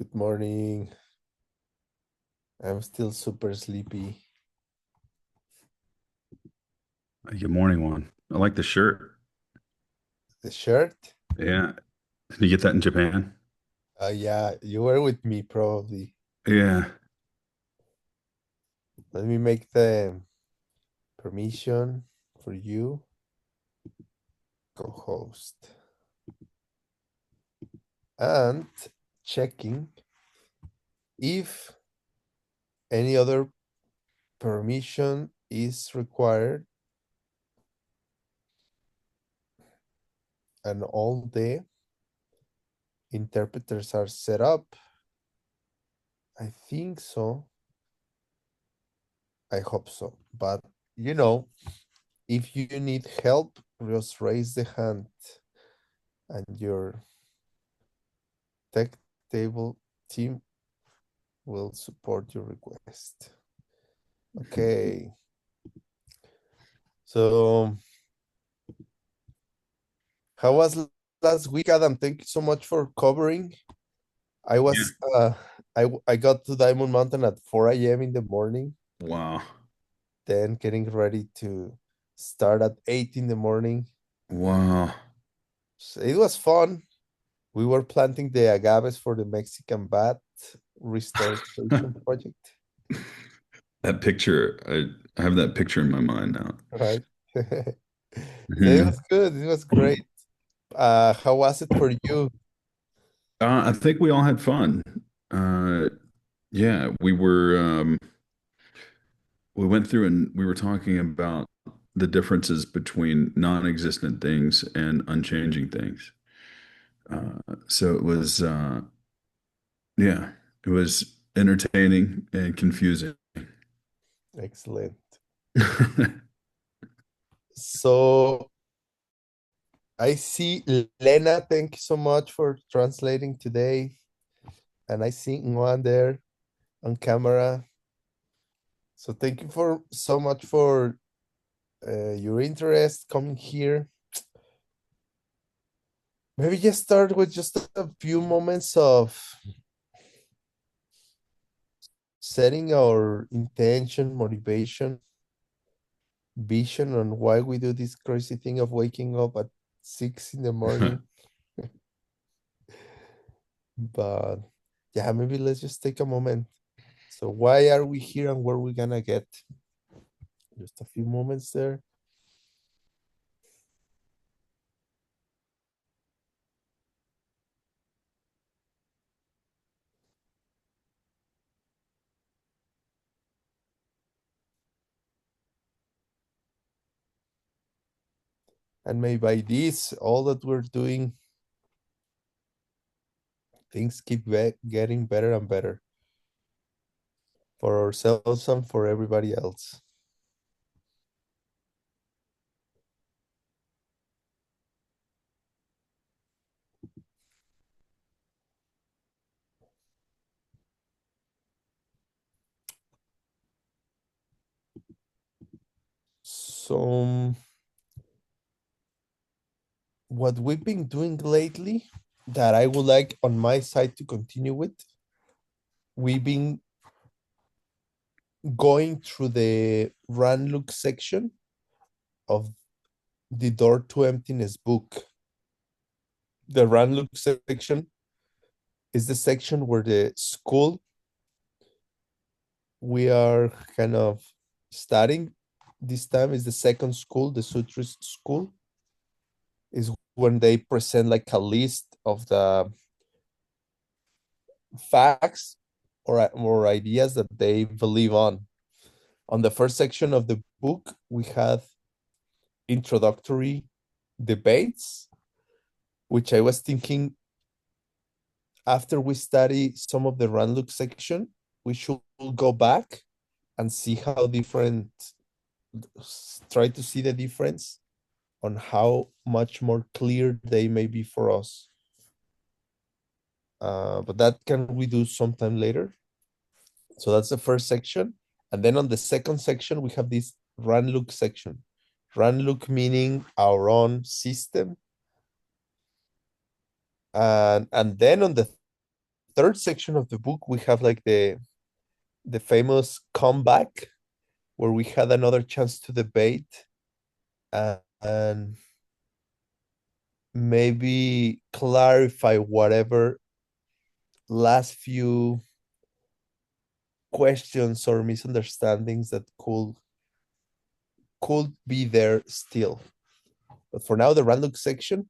Good morning. I'm still super sleepy. Good morning, Juan. I like the shirt. The shirt? Yeah. Did you get that in Japan? Yeah, you were with me probably. Yeah. Let me make the permission for you, co-host. And checking if any other permission is required and all the interpreters are set up. I think so. I hope so. But you know, if you need help, just raise the hand and your tech table team will support your request. Okay. So how was last week, Adam? Thank you so much for covering. I Yeah. was I got to Diamond Mountain at 4 a.m. in the morning, Wow. then getting ready to start at 8 in the morning. Wow. So it was fun. We were planting the agaves for the Mexican bat restoration project, That picture, I have that picture in my mind now. right? So it Mhm. was good. It was great. How was it for you? I think we all had fun. Uh, yeah, we went through and we were talking about the differences between non-existent things and unchanging things. So yeah, it was entertaining and confusing. Excellent. So I see Lena, thank you so much for translating today. And I see one there on camera. So thank you for so much for your interest coming here. Maybe just start with just a few moments of setting our intention, motivation, vision on why we do this crazy thing of waking up at 6 in the morning. But yeah, maybe let's just take a moment. So why are we here and where we gonna get? Just a few moments there. And maybe by this, all that we're doing, things keep getting better and better for ourselves and for everybody else. So what we've been doing lately that I would like on my side to continue with, we've been going through the run look section of the Door to Emptiness book. The run look section is the section where the school we are kind of studying this time is the second school, the Sutrist school, is when they present like a list of the facts or ideas that they believe on. On the first section of the book, we had introductory debates, which I was thinking after we study some of the Ranlook section, we should go back and see how different, try to see the difference on how much more clear they may be for us. But that can we do sometime later. So that's the first section. And then on the second section, we have this run look section. Run look meaning our own system. And then on the third section of the book, we have like the famous comeback where we had another chance to debate and maybe clarify whatever last few questions or misunderstandings that could be there still. But for now, the random section,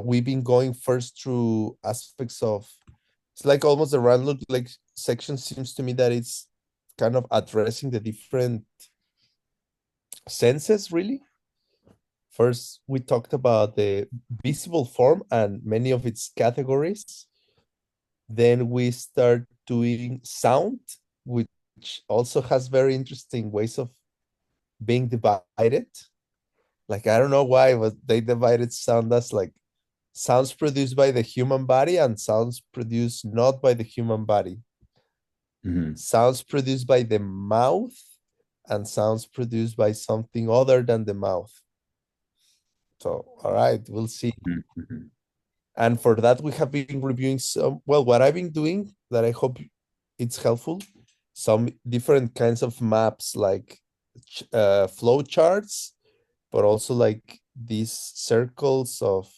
we've been going first through aspects of it's like almost the random like section seems to me that it's kind of addressing the different senses really. First, we talked about the visible form and many of its categories. Then we start doing sound, which also has very interesting ways of being divided. Like I don't know why, but they divided sound as like sounds produced by the human body and sounds produced not by the human body. Hmm. Sounds produced by the mouth and sounds produced by something other than the mouth. So, all right, we'll see. Hmm. And for that, we have been reviewing some, well, what I've been doing that I hope it's helpful, some different kinds of maps like flow charts, but also like these circles of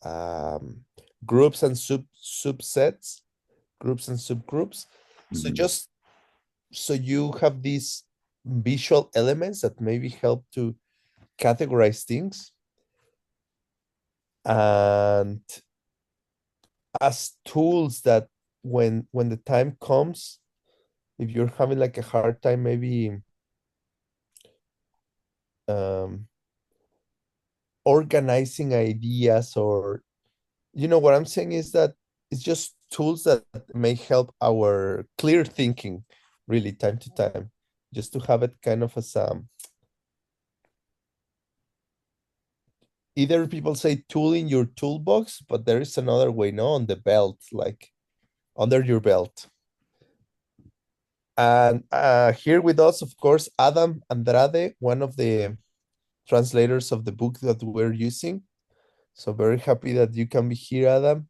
um, groups and subsets, groups and subgroups. So Hmm. just so you have these visual elements that maybe help to categorize things and as tools that when the time comes, if you're having like a hard time maybe um organizing ideas or what I'm saying is that it's just tools that may help our clear thinking really time to time, just to have it kind of as either people say tool in your toolbox, but there is another way, no, on the belt, like under your belt. And here with us, of course, Adam Andrade, one of the translators of the book that we're using. So very happy that you can be here, Adam.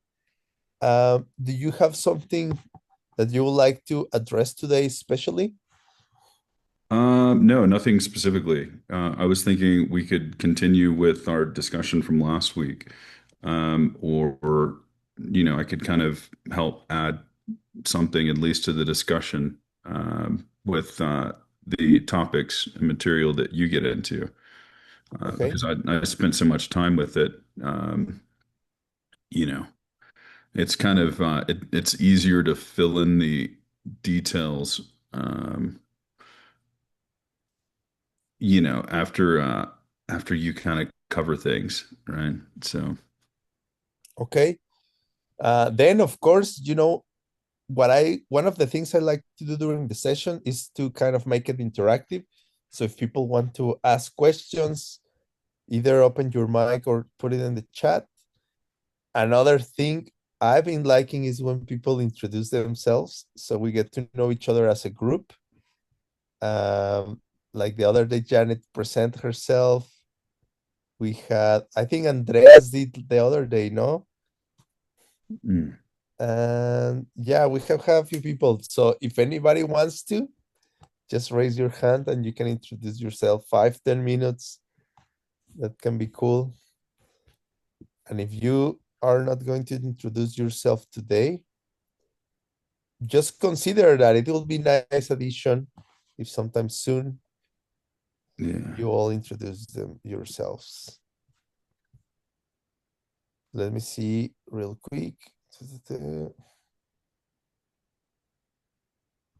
Do you have something that you would like to address today, especially? No, nothing specifically. I was thinking we could continue with our discussion from last week, or I could kind of help add something at least to the discussion with the topics and material that you get into, Okay. because I spent so much time with it. You know, it's kind of it's easier to fill in the details. After you kind of cover things, right? So, Okay. Then, of course, one of the things I like to do during the session is to kind of make it interactive. So if people want to ask questions, either open your mic or put it in the chat. Another thing I've been liking is when people introduce themselves, so we get to know each other as a group. Um, like the other day, Janet present herself. We had, I think Andreas did the other day, no? mm, And yeah, we have a few people. So if anybody wants to, just raise your hand and you can introduce yourself. 5-10 minutes. That can be cool. And if you are not going to introduce yourself today, just consider that it will be nice addition if sometime soon yeah. you all introduce them yourselves. Let me see real quick.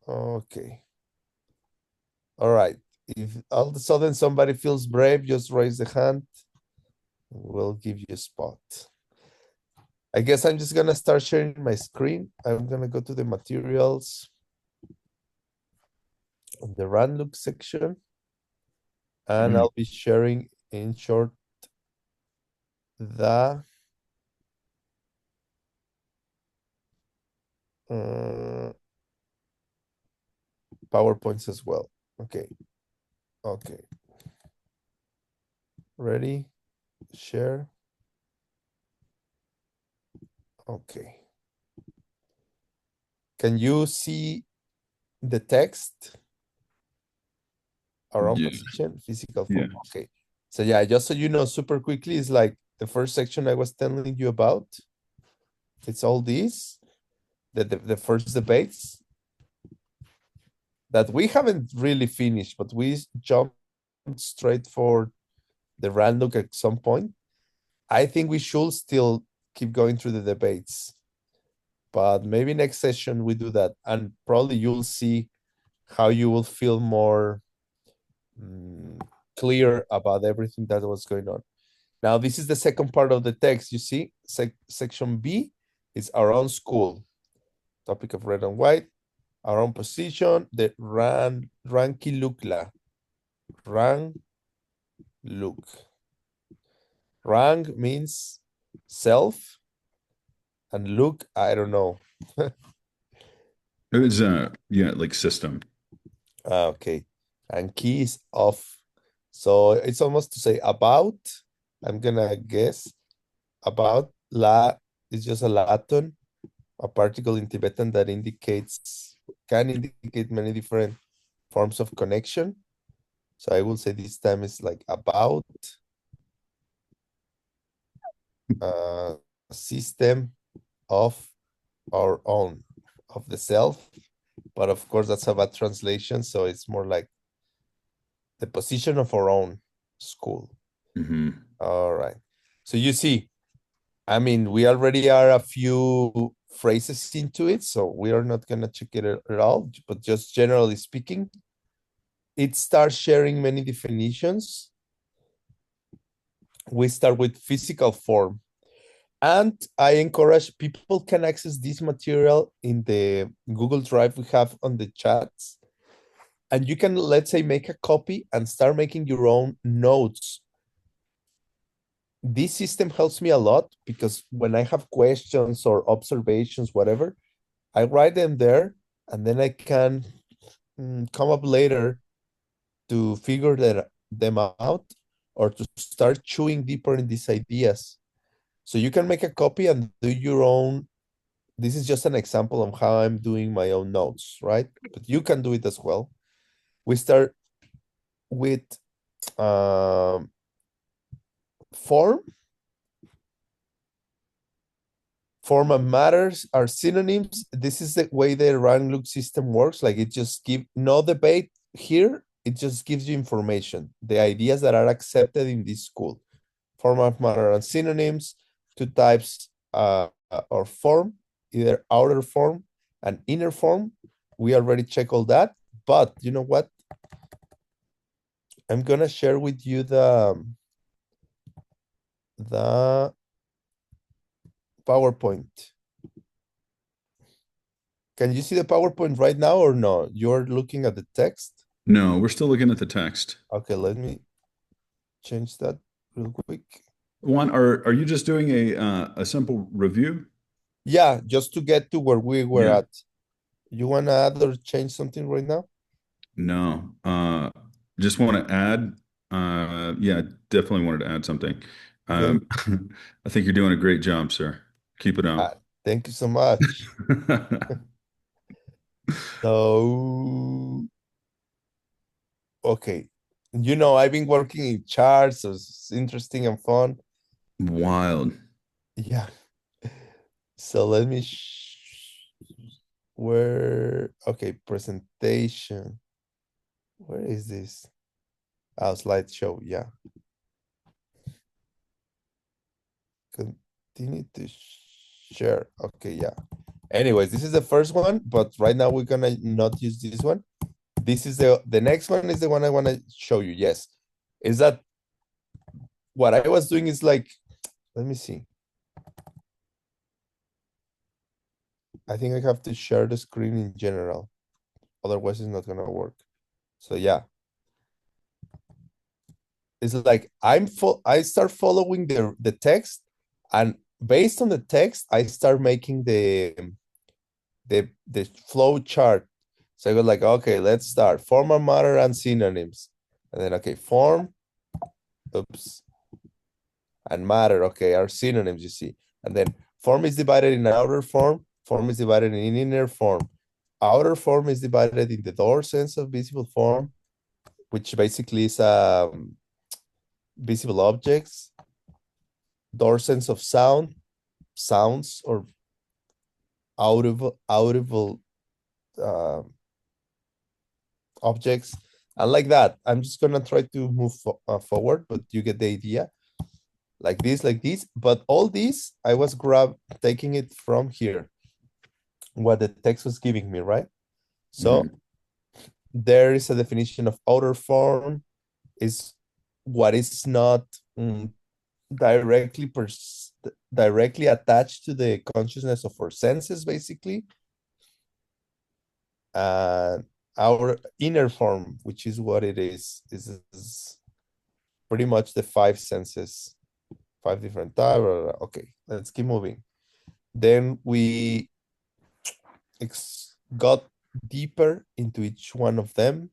Okay. All right. If all of a sudden somebody feels brave, just raise the hand. We'll give you a spot. I guess I'm just gonna start sharing my screen. I'm gonna go to the materials on the run look section, and Mm, I'll be sharing in short the uh, PowerPoints as well. Okay, okay. Ready? Share. Okay. Can you see the text around Yeah. position, physical Yeah. form? Okay. So yeah, just so you know, super quickly, it's like the first section I was telling you about. It's all these, the first debates that we haven't really finished, but we jumped straight for the random at some point. I think we should still keep going through the debates, but maybe next session we do that, and probably you'll see how you will feel more clear about everything that was going on. Now, this is the second part of the text. You see, section B is our own school, topic of red and white, our own position, the ranki lukla, rang look. Rang means self, and look, I don't know. It was yeah, like system. Okay. And key is off. So it's almost to say about. I'm gonna guess about la is just a Latin, a particle in Tibetan that can indicate many different forms of connection. So I will say this time is like about a system of our own, of the self. But of course, that's a bad translation. So it's more like the position of our own school. Hmm. All right. So you see, I mean, we already are a few phrases into it, so we are not going to check it at all, but just generally speaking, it starts sharing many definitions. We start with physical form. And I encourage people can access this material in the Google Drive we have on the chats. And you can, let's say, make a copy and start making your own notes. This system helps me a lot because when I have questions or observations, whatever, I write them there and then I can come up later to figure them out or to start chewing deeper in these ideas. So you can make a copy and do your own. This is just an example of how I'm doing my own notes, right? But you can do it as well. We start with um, form. Form and matters are synonyms. This is the way the rank look system works. Like it just give no debate here. It just gives you information, the ideas that are accepted in this school. Form of matter and synonyms, two types or form, either outer form and inner form. We already check all that, but you know what? I'm gonna share with you the PowerPoint. Can you see the PowerPoint right now or no? You're looking at the text? No, we're still looking at the text. Okay, let me change that real quick. One, are you just doing a simple review? Yeah, just to get to where we were Yeah. at. You want to add or change something right now? No. Just want to add. Yeah, definitely wanted to add something. Okay. Um, I think you're doing a great job, sir. Keep it up. Thank you so much. So, okay. You know, I've been working in charts, so it's interesting and fun. Wild. Yeah. So let me okay, presentation. Where is this? Oh, slideshow. Yeah. Continue to share. Okay, yeah. Anyways, this is the first one, but right now we're gonna not use this one. This is the next one is the one I want to show you. Yes. Is that what I was doing is like, let me see. I think I have to share the screen in general. Otherwise, it's not gonna work. So yeah. It's like I start following the text, and based on the text, I start making the flow chart. So I go like, okay, let's start. Form and matter and synonyms. And then okay, form, oops, and matter, okay, are synonyms, you see. And then Form is divided in outer form. Form is divided in inner form. Outer form is divided in the Dor sense of visible form, which basically is visible objects. Dor sense of sound, sounds or audible uh, objects, and like that. I'm just gonna try to move forward, but you get the idea. Like this. But all these, I was taking it from here, what the text was giving me, right? So Mhm. there is a definition of outer form is what is not mm, directly attached to the consciousness of our senses, basically. And our inner form, which is what it is pretty much the five senses, five different types. Okay, let's keep moving. Then we got deeper into each one of them.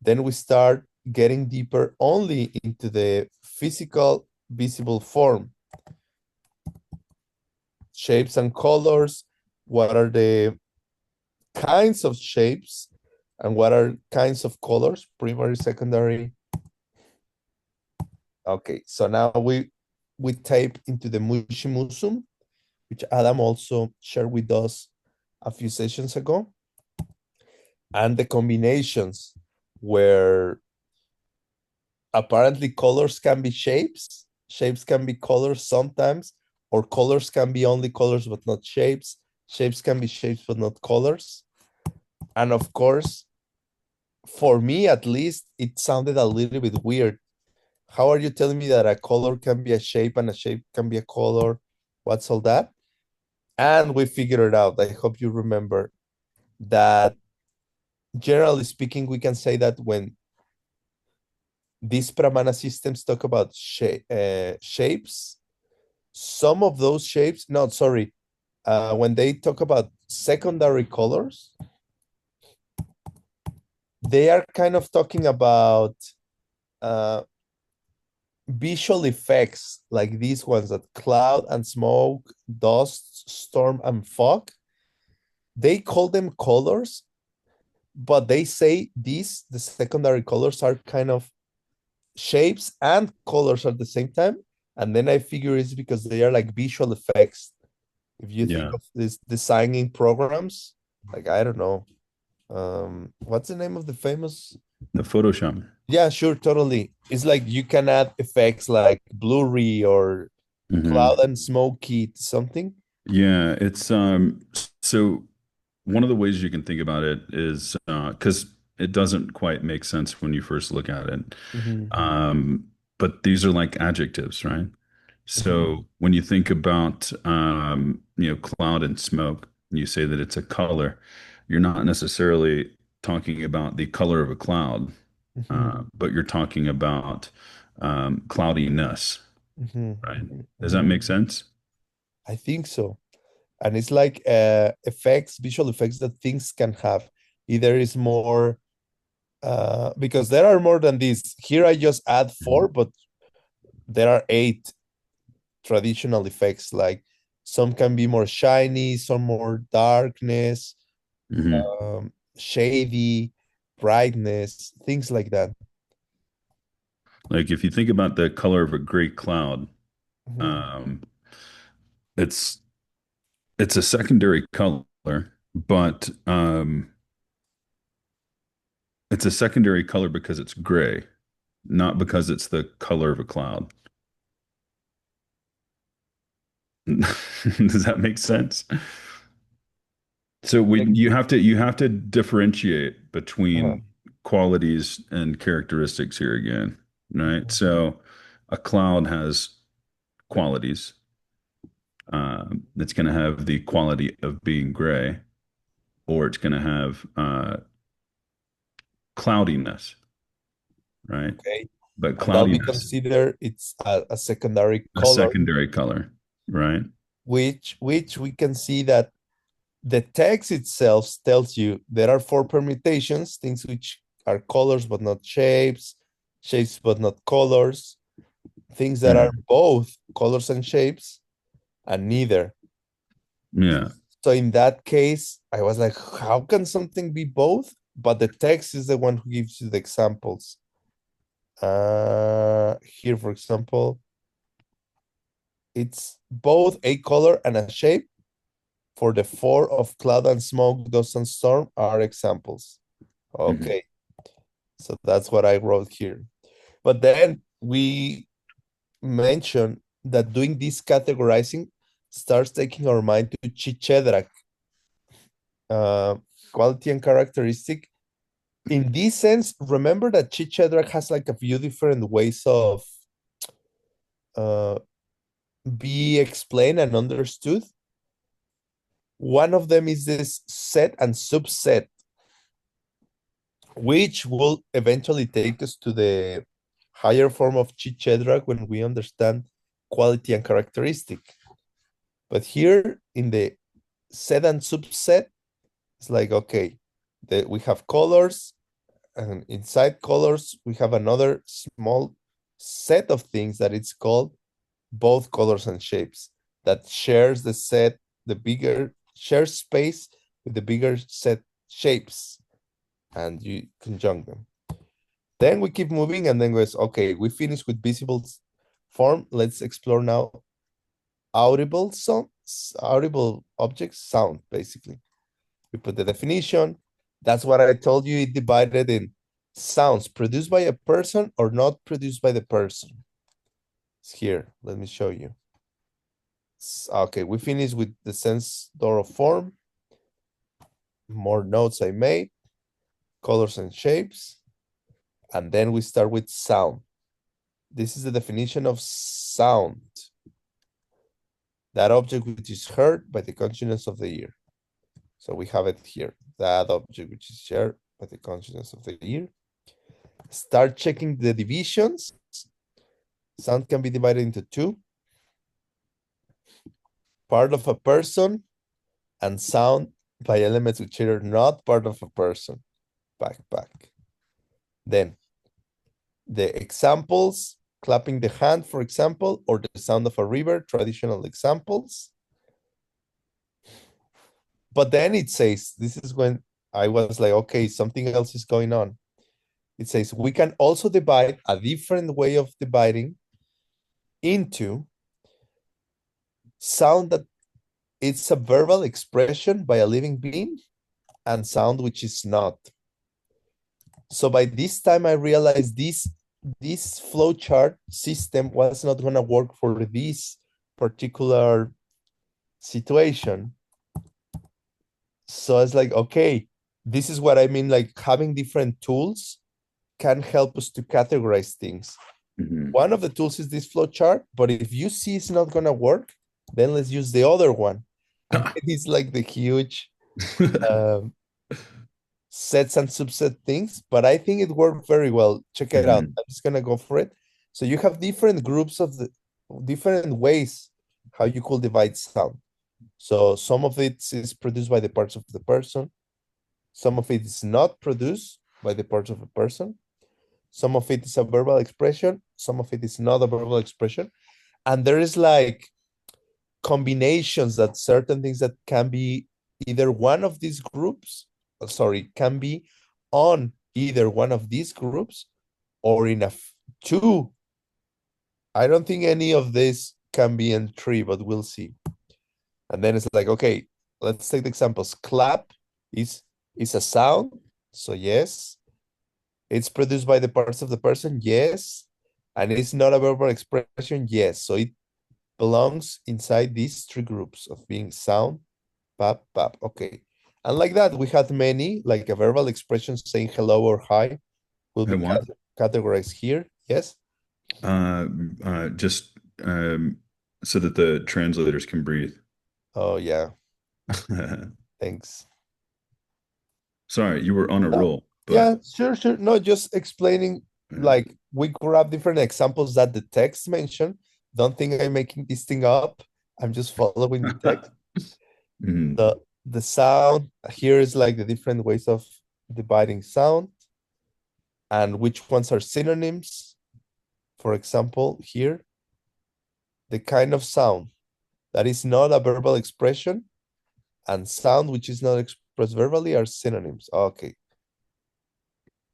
Then we start getting deeper only into the physical visible form, shapes and colors. What are the kinds of shapes and what are kinds of colors, primary, secondary? Okay, so now we tape into the Mushimusum, which Adam also shared with us a few sessions ago, and the combinations where apparently colors can be shapes, shapes can be colors sometimes, or colors can be only colors but not shapes, shapes can be shapes but not colors. And of course, for me at least, it sounded a little bit weird. How are you telling me that a color can be a shape and a shape can be a color? What's all that? And we figured it out. I hope you remember that generally speaking, we can say that when these Pramana systems talk about shapes, some of those shapes, no, sorry, when they talk about secondary colors, they are kind of talking about uh, visual effects like these ones, that cloud and smoke, dust, storm, and fog. They call them colors, but they say the secondary colors, are kind of shapes and colors at the same time. And then I figure it's because they are like visual effects. If you think Yeah, of this designing programs, like I don't know, what's the name of the famous? the Photoshop. Yeah, sure, totally. It's like you can add effects like blurry or cloud Hmm. and smoky to something. Yeah, it's so one of the ways you can think about it is because it doesn't quite make sense when you first look at it. Mhm, Um, but these are like adjectives, right? mhm, So when you think about cloud and smoke, and you say that it's a color, you're not necessarily talking about the color of a cloud, mhm, but you're talking about cloudiness, mhm, right? mhm, Does that mhm. make sense? I think so. And it's like effects, visual effects that things can have. Either is more because there are more than these. Here I just add four, but there are eight traditional effects. Like some can be more shiny, some more darkness, Hmm. shady, brightness, things like that. Like if you think about the color of a gray cloud, Mhm. um, it's it's a secondary color, but it's a secondary color because it's gray, not because it's the color of a cloud. Does that make sense? So we Like, you have to differentiate uh-huh. between qualities and characteristics here again, right? Mhm. So a cloud has qualities. It's going to have the quality of being gray, or it's going to have cloudiness, right? Okay. But And that we cloudiness, consider it's a secondary a color, secondary color, right? which we can see that the text itself tells you there are four permutations, things which are colors but not shapes, shapes but not colors, things that are Mhm. both colors and shapes, and neither. Yeah. So in that case, I was like, how can something be both? But the text is the one who gives you the examples. Here, for example, it's both a color and a shape. For the four of cloud and smoke, dust and storm are examples. Mhm. Okay, so that's what I wrote here. But then we mentioned that doing this categorizing starts taking our mind to Chichedrak, uh, quality and characteristic. In this sense, remember that Chichedrak has like a few different ways of uh, be explained and understood. One of them is this set and subset, which will eventually take us to the higher form of Chichedrak when we understand quality and characteristic. But here in the set and subset, it's like, okay, we have colors, and inside colors, we have another small set of things that it's called both colors and shapes that shares the set, the bigger shares space with the bigger set shapes, and you conjunct them. Then we keep moving, and then goes, okay, we finish with visible form. Let's explore now audible sound, audible objects, sound, basically. We put the definition. That's what I told you. It divided in sounds produced by a person or not produced by the person. It's here. Let me show you. Okay, we finished with the sense door of form. More notes I made, colors and shapes. And then we start with sound. This is the definition of sound. That object which is heard by the consciousness of the ear. So we have it here. That object which is shared by the consciousness of the ear. Start checking the divisions. Sound can be divided into two. Part of a person and sound by elements which are not part of a person. Back. Then the examples, clapping the hand, for example, or the sound of a river, traditional examples. But then it says, this is when I was like, okay, something else is going on. It says, we can also divide a different way of dividing into sound that it's a verbal expression by a living being and sound which is not. So by this time, I realized this flowchart system was not going to work for this particular situation. So I was like, okay, this is what I mean. Like having different tools can help us to categorize things. Mhm. One of the tools is this flowchart, but if you see it's not going to work, then let's use the other one. And it's like the huge um, sets and subset things, but I think it worked very well. Check it out. Mhm. I'm just gonna go for it. So you have different groups of the different ways how you could divide sound. So some of it is produced by the parts of the person. Some of it is not produced by the parts of a person. Some of it is a verbal expression. Some of it is not a verbal expression. And there is like combinations that certain things that can be either one of these groups, sorry, can be on either one of these groups or in two. I don't think any of this can be in three, but we'll see. And then it's like, okay, let's take the examples. Clap is a sound, so yes. It's produced by the parts of the person, yes. And it's not a verbal expression, yes. So it belongs inside these three groups of being sound, pap, pap. Okay. And like that, we had many, like a verbal expression saying hello or hi will I be want categorized here. Yes. uh just so that the translators can breathe. Oh, yeah. Thanks. Sorry, you were on a No, roll, but yeah, sure. No, just explaining like we grab different examples that the text mentioned. Don't think I'm making this thing up. I'm just following the text. Mhm. The sound here is like the different ways of dividing sound and which ones are synonyms. For example, here, the kind of sound. that is not a verbal expression, and sound, which is not expressed verbally, are synonyms. Okay.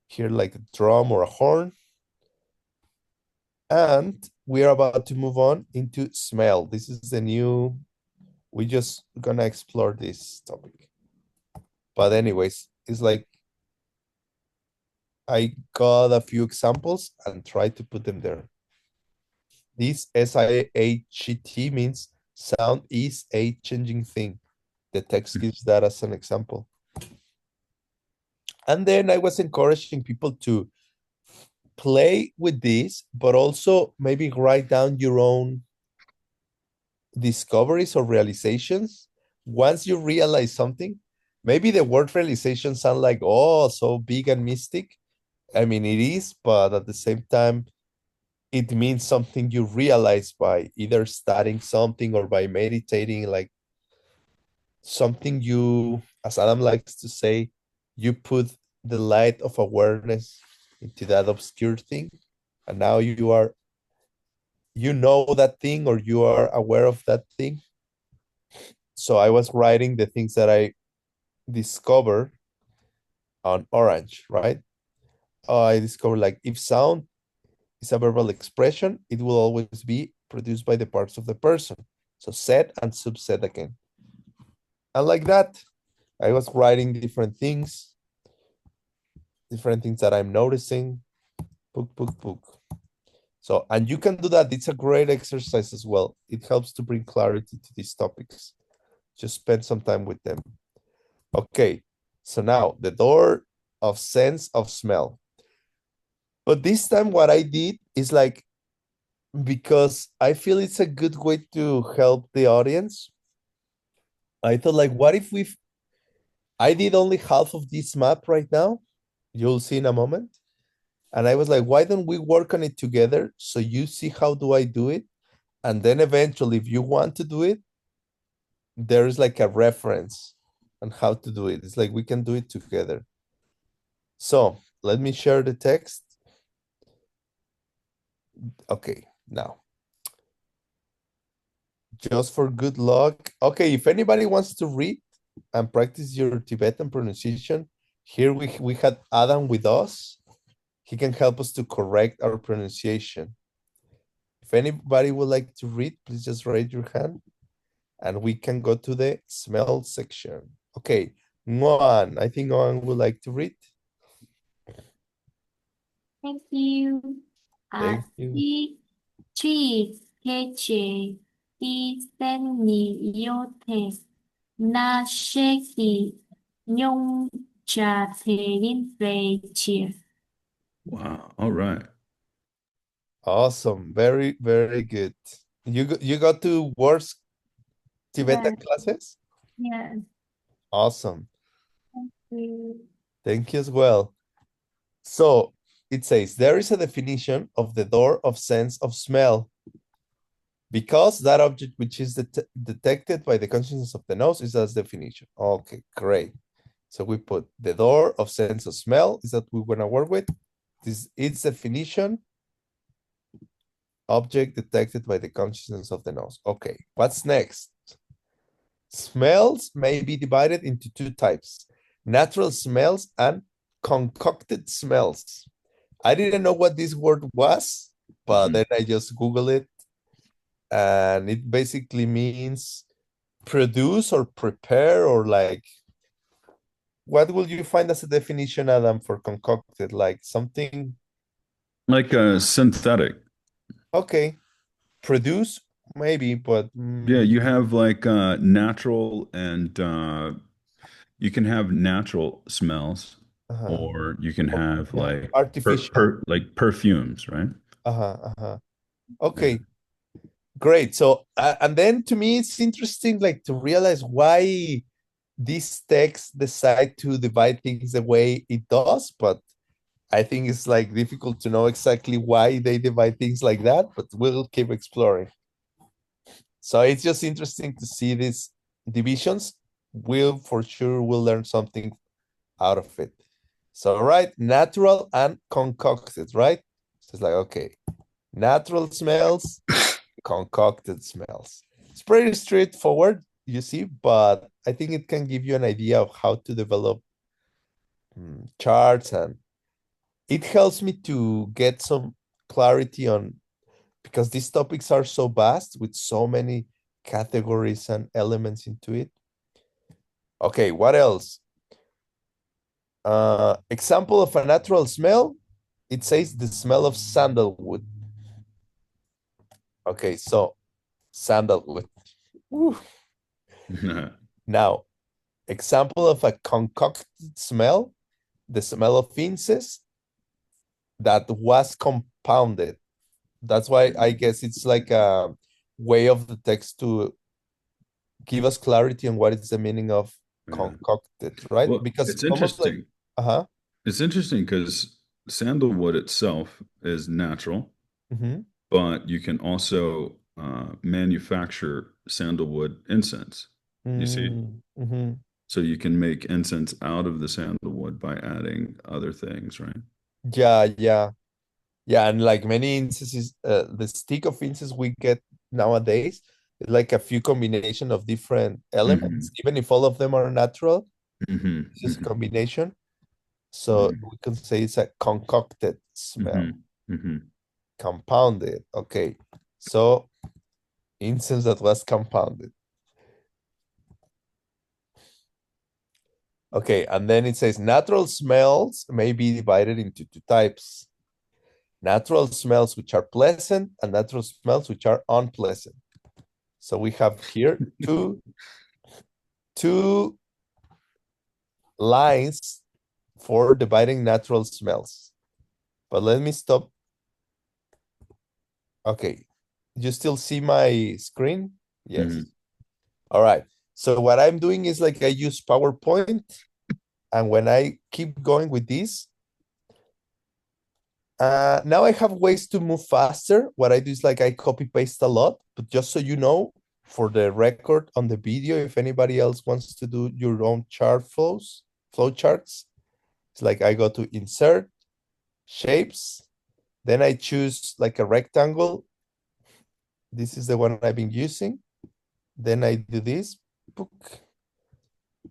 Here, like a drum or a horn. And we are about to move on into smell. This is the new, we just gonna explore this topic. But anyways, it's like I got a few examples and tried to put them there. This SIHT means sound is a changing thing. The text gives that as an example. And then I was encouraging people to play with this, but also maybe write down your own discoveries or realizations. Once you realize something, maybe the word realization sound like, oh, so big and mystic. I mean, it is, but at the same time, it means something you realize by either studying something or by meditating, like something you, as Adam likes to say, you put the light of awareness into that obscure thing, and now you know that thing or you are aware of that thing. So I was writing the things that I discovered on orange, right? I discovered like if sound is a verbal expression, it will always be produced by the parts of the person. So set and subset again. And like that, I was writing different things that I'm noticing. Book. So, and you can do that. It's a great exercise as well. It helps to bring clarity to these topics. Just spend some time with them. Okay, so now the door of sense of smell. But this time what I did is like, because I feel it's a good way to help the audience, I thought like, what if I did only half of this map right now? You'll see in a moment. And I was like, why don't we work on it together? So you see how do I do it? And then eventually, if you want to do it, there is like a reference on how to do it. It's like we can do it together. So let me share the text. Okay, now, just for good luck. Okay, if anybody wants to read and practice your Tibetan pronunciation, here we had Adam with us. He can help us to correct our pronunciation. If anybody would like to read, please just raise your hand and we can go to the smell section. Okay, Nguyen, I think Nguyen would like to read. Thank you. Thank you. Cheese, keche, iseni, yote, na sheki, nyong cha terin cheer. Wow. All right. Awesome. Very good. You got to words Tibetan classes? Yes. Awesome. Thank you. Thank you as well. So it says there is a definition of the door of sense of smell because that object which is detected by the consciousness of the nose is as definition. Okay, great. So we put the door of sense of smell is that we're gonna work with. This its definition, object detected by the consciousness of the nose. Okay, what's next? Smells may be divided into two types, natural smells and concocted smells. I didn't know what this word was, but then I just Googled it and it basically means produce or prepare or like, what will you find as a definition, Adam, for concocted? Like something, Like a synthetic. okay, produce maybe, but Yeah, you have like natural and you can have natural smells uh-huh. or you can have Yeah, like artificial. like perfumes, right? Uh-huh. Yeah. Okay, great. So, and then to me, it's interesting, like to realize why these texts decide to divide things the way it does. But I think it's like difficult to know exactly why they divide things like that, but we'll keep exploring. So it's just interesting to see these divisions. We'll for sure will learn something out of it. So, right, natural and concocted, right? So it's like, okay, natural smells, concocted smells. It's pretty straightforward, you see, but I think it can give you an idea of how to develop charts, and it helps me to get some clarity on, because these topics are so vast with so many categories and elements into it. Okay, what else? Example of a natural smell. It says the smell of sandalwood. Okay, so sandalwood. Woo. Now, example of a concocted smell, the smell of incense that was compounded. That's why I guess it's like a way of the text to give us clarity on what is the meaning of concocted, right? Well, Because it's almost like, interesting. It's interesting because sandalwood itself is natural, but you can also manufacture sandalwood incense. You see? So you can make incense out of the sandalwood by adding other things, right? Yeah. And like many instances, the stick of incense we get nowadays is like a few combination of different elements, even if all of them are natural. It's just a combination. So we can say it's a concocted smell, compounded. Okay, so incense that was compounded. Okay, and then it says natural smells may be divided into two types: natural smells which are pleasant and natural smells which are unpleasant. So we have here two lines for dividing natural smells. But let me stop. Okay, you still see my screen? Yes. All right. So what I'm doing is like I use PowerPoint, and when I keep going with this, now I have ways to move faster. What I do is like I copy paste a lot, but just so you know, for the record on the video, if anybody else wants to do your own flow charts, it's like I go to insert, shapes, then I choose like a rectangle. This is the one I've been using. Then I do this,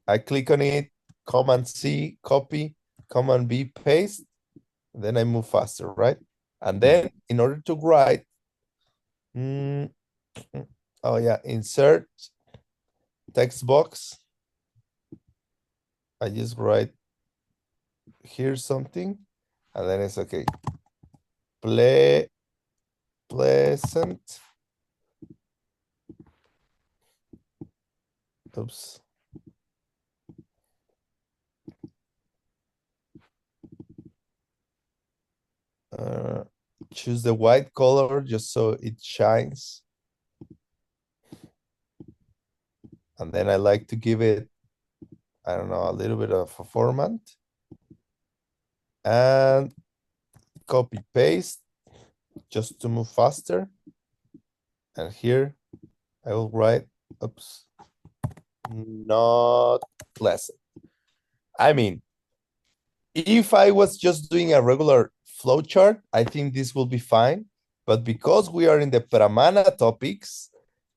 I click on it, Command C, copy, Command V, paste, then I move faster, right? And then in order to write, oh yeah, insert, text box, I just write here something, and then it's okay. Pleasant. Oops. Choose the white color just so it shines. And then I like to give it, I don't know, a little bit of a format. And copy paste just to move faster. And here I will write, oops, not pleasant. I mean, if I was just doing a regular flow chart, I think this will be fine. But because we are in the Pramana topics,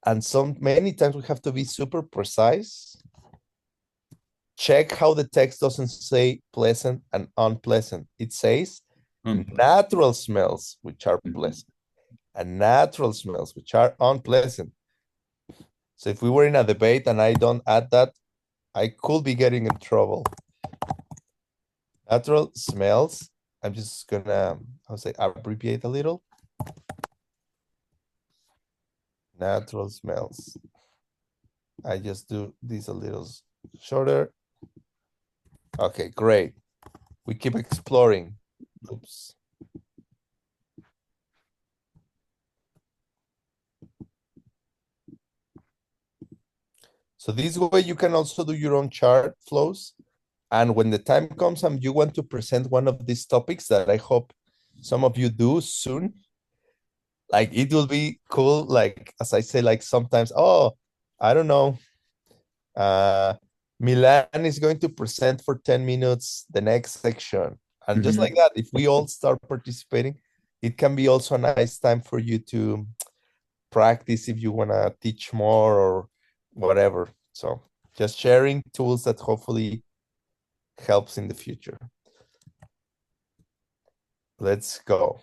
and many times we have to be super precise, check how the text doesn't say pleasant and unpleasant. It says natural smells which are pleasant and natural smells which are unpleasant. So if we were in a debate and I don't add that, I could be getting in trouble. Natural smells, I'm just gonna, abbreviate a little. Natural smells. I just do this a little shorter. Okay, great. We keep exploring. Oops. So this way you can also do your own chart flows. And when the time comes and you want to present one of these topics that I hope some of you do soon, like it will be cool. Like, as I say, like sometimes, oh, I don't know. Milan is going to present for 10 minutes the next section. And just like that, if we all start participating, it can be also a nice time for you to practice if you want to teach more or whatever. So just sharing tools that hopefully helps in the future. Let's go.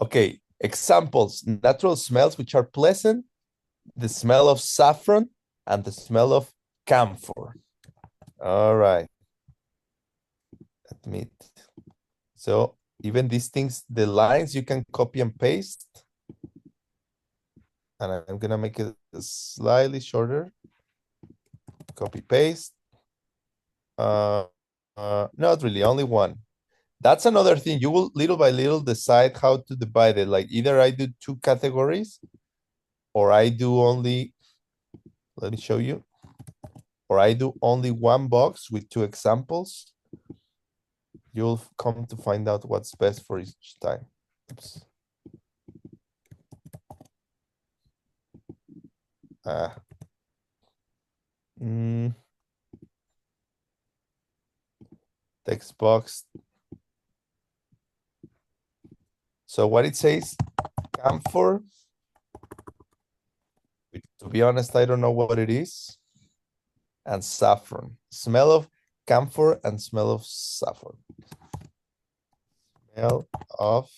Okay, examples. Natural smells which are pleasant, the smell of saffron and the smell of camphor. All right. Admit. So even these things, the lines you can copy and paste. And I'm gonna make it slightly shorter. Copy paste. Not really, only one. That's another thing. You will little by little decide how to divide it. Like either I do 2 categories or I do only, let me show you, or I do only 1 box with 2 examples. You'll come to find out what's best for each time. Oops. Text box. So what it says, camphor. To be honest, I don't know what it is. And saffron. Smell of camphor and smell of saffron. Smell of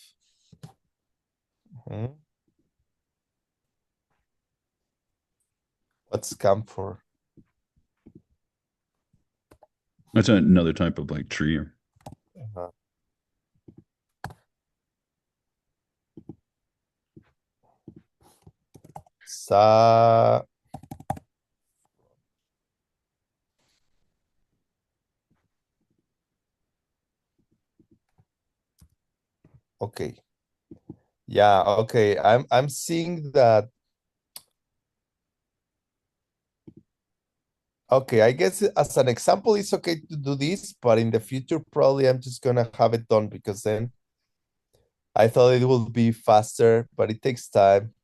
what's camphor? That's another type of like tree. Okay. Yeah, okay. I'm seeing that. Okay, I guess as an example, it's okay to do this, but in the future, probably I'm just gonna have it done because then I thought it would be faster, but it takes time.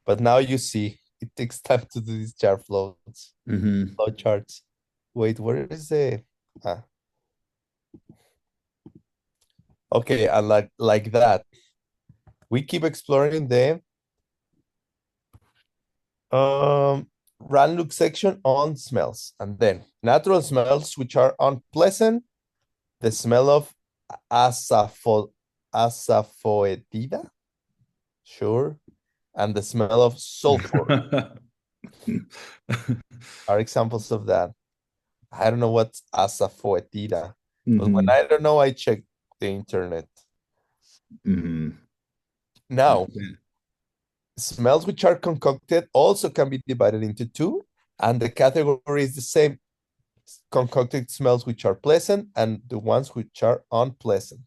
But now you see, it takes time to do these chart flows, flow charts. Wait, where is the? Okay, and like that, we keep exploring the run look section on smells, and then natural smells which are unpleasant, the smell of asafoetida, sure, and the smell of sulfur are examples of that. I don't know what's asafoetida, but when I don't know, I check the internet. Now, smells which are concocted also can be divided into 2, and the category is the same. Concocted smells which are pleasant and the ones which are unpleasant.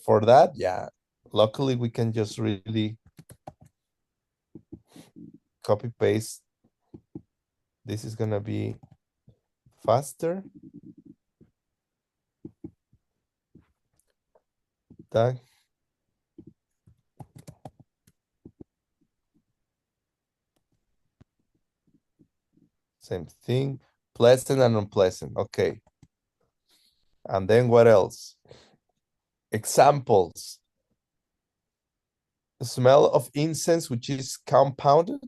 For that, yeah, luckily we can just really copy paste. This is gonna be faster. That. Same thing, pleasant and unpleasant. Okay. And then what else? Examples. The smell of incense, which is compounded,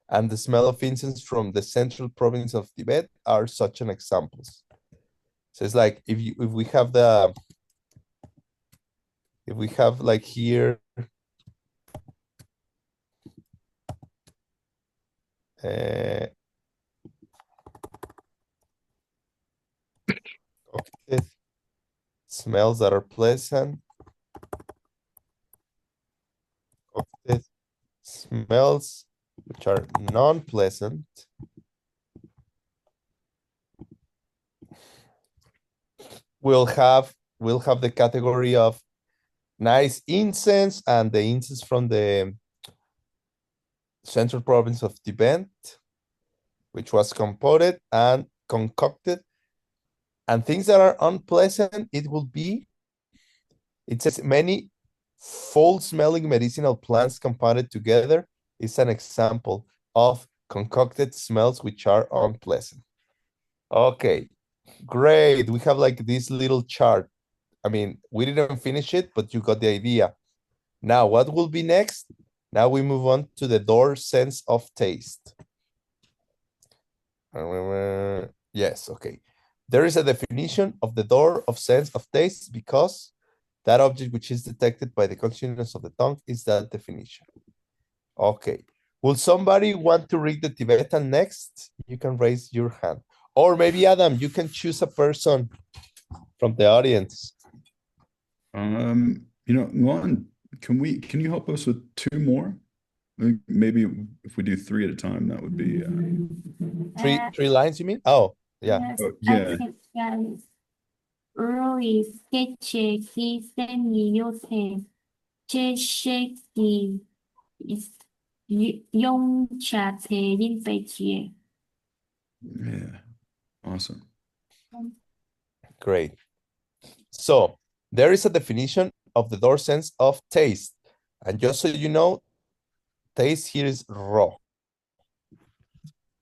and the smell of incense from the central province of Tibet are such an examples. So it's like if we have like here smells that are pleasant, smells which are non-pleasant, we'll have the category of nice incense and the incense from the central province of Tibet, which was compounded and concocted. And things that are unpleasant, it says many foul-smelling medicinal plants compounded together is an example of concocted smells which are unpleasant. Okay, great. We have like this little chart. I mean, we didn't finish it, but you got the idea. Now, what will be next? Now we move on to the door sense of taste. Yes, okay. There is a definition of the door of sense of taste because that object which is detected by the consciousness of the tongue is that definition. Okay. Will somebody want to read the Tibetan next? You can raise your hand. Or maybe Adam, you can choose a person from the audience. Nguyen, can you help us with two more? Maybe if we do three at a time, that would be Three lines, you mean? Oh, yeah. Yes, oh, I yeah. think guys. Rois Geshe Kiseni Yote Chesheki is Yongcha Terin Beijie. Yeah. Awesome. Great. So there is a definition of the door sense of taste. And just so you know, taste here is raw.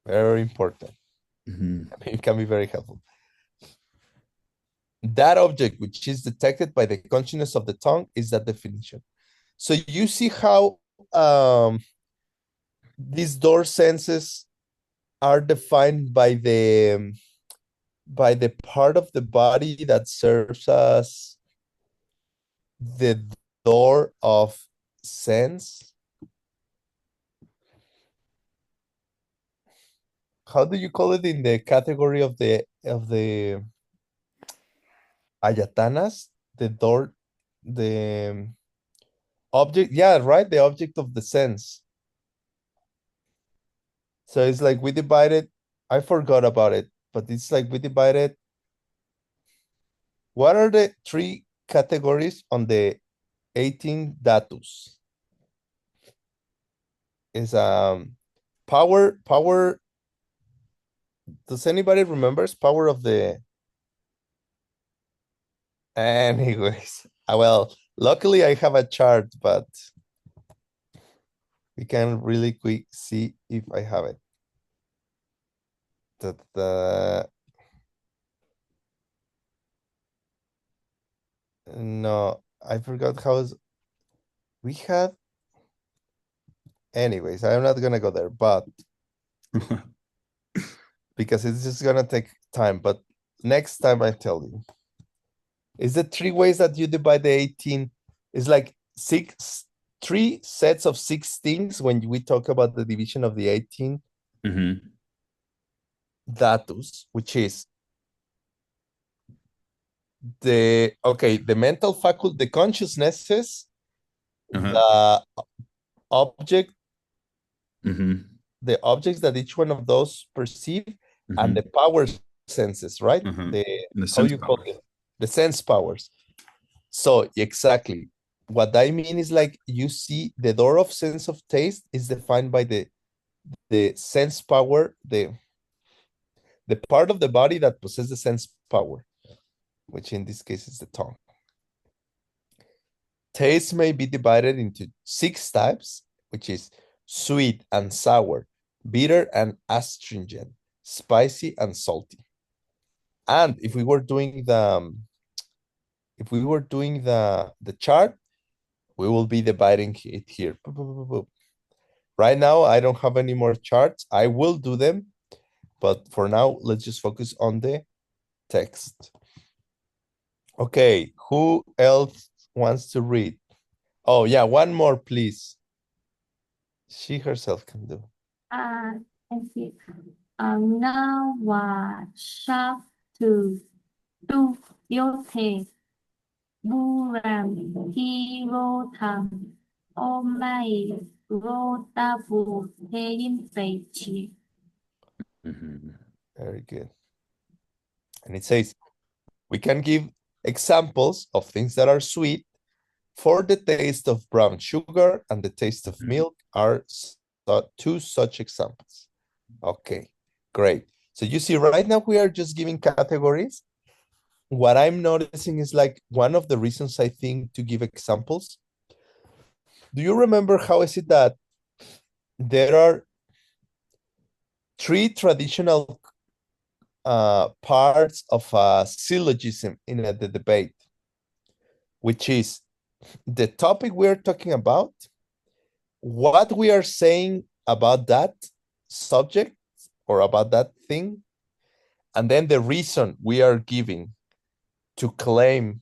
Very important. It can be very helpful. That object which is detected by the consciousness of the tongue is that definition. So you see how these door senses are defined by the part of the body that serves as the door of sense. How do you call it in the category of the ayatanas? The door, the object, yeah, right, the object of the sense. So it's like we divided, I forgot about it, but it's like we divided. What are the three categories on the 18 datus? Is power. Does anybody remembers power of the? Anyways, well, luckily I have a chart, but we can really quick see if I have it. No, I forgot how we had. Anyways, I'm not gonna go there, but because it's just gonna take time. But next time I tell you. Is the three ways that you divide the 18? It's like three sets of 6 things when we talk about the division of the 18 datus, which is the mental faculty, the consciousnesses, the object, the objects that each one of those perceive, and the power senses, right? The How you call it? The sense powers. So exactly. What I mean is like you see the door of sense of taste is defined by the sense power, the part of the body that possesses the sense power, which in this case is the tongue. Taste may be divided into 6 types, which is sweet and sour, bitter and astringent, spicy and salty. And if we were doing the chart, we will be dividing it here. Right now, I don't have any more charts. I will do them, but for now, let's just focus on the text. Okay, who else wants to read? Oh, yeah, one more, please. She herself can do. I see. Now sharp to do yote buram hero tam omai rotabu tein feichi. Very good. And it says, we can give examples of things that are sweet. For the taste of brown sugar and the taste of milk are two such examples. Okay, great. So you see, right now we are just giving categories. What I'm noticing is like one of the reasons I think to give examples. Do you remember how is it that there are 3 traditional parts of a syllogism in the debate, which is the topic we're talking about, what we are saying about that subject or about that thing, and then the reason we are giving to claim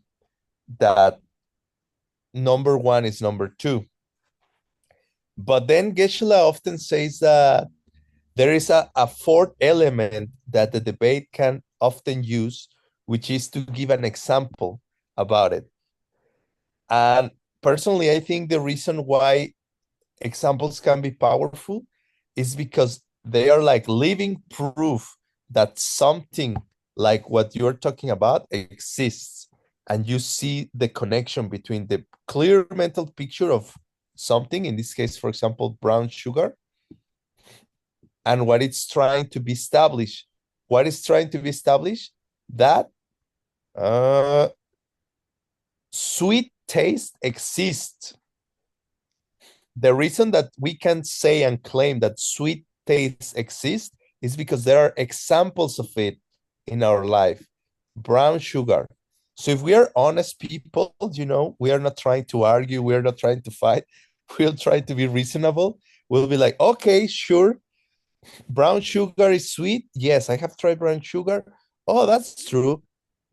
that number one is number two. But then Geshe often says that there is a fourth element that the debate can often use, which is to give an example about it. And personally, I think the reason why examples can be powerful is because they are like living proof that something like what you're talking about exists. And you see the connection between the clear mental picture of something, in this case, for example, brown sugar, and what it's trying to be established. What is trying to be established? That sweet taste exists. The reason that we can say and claim that sweet taste exists is because there are examples of it in our life. Brown sugar. So if we are honest people, we are not trying to argue, we are not trying to fight, we'll try to be reasonable. We'll be like, okay, sure, brown sugar is sweet. Yes, I have tried brown sugar. Oh, that's true.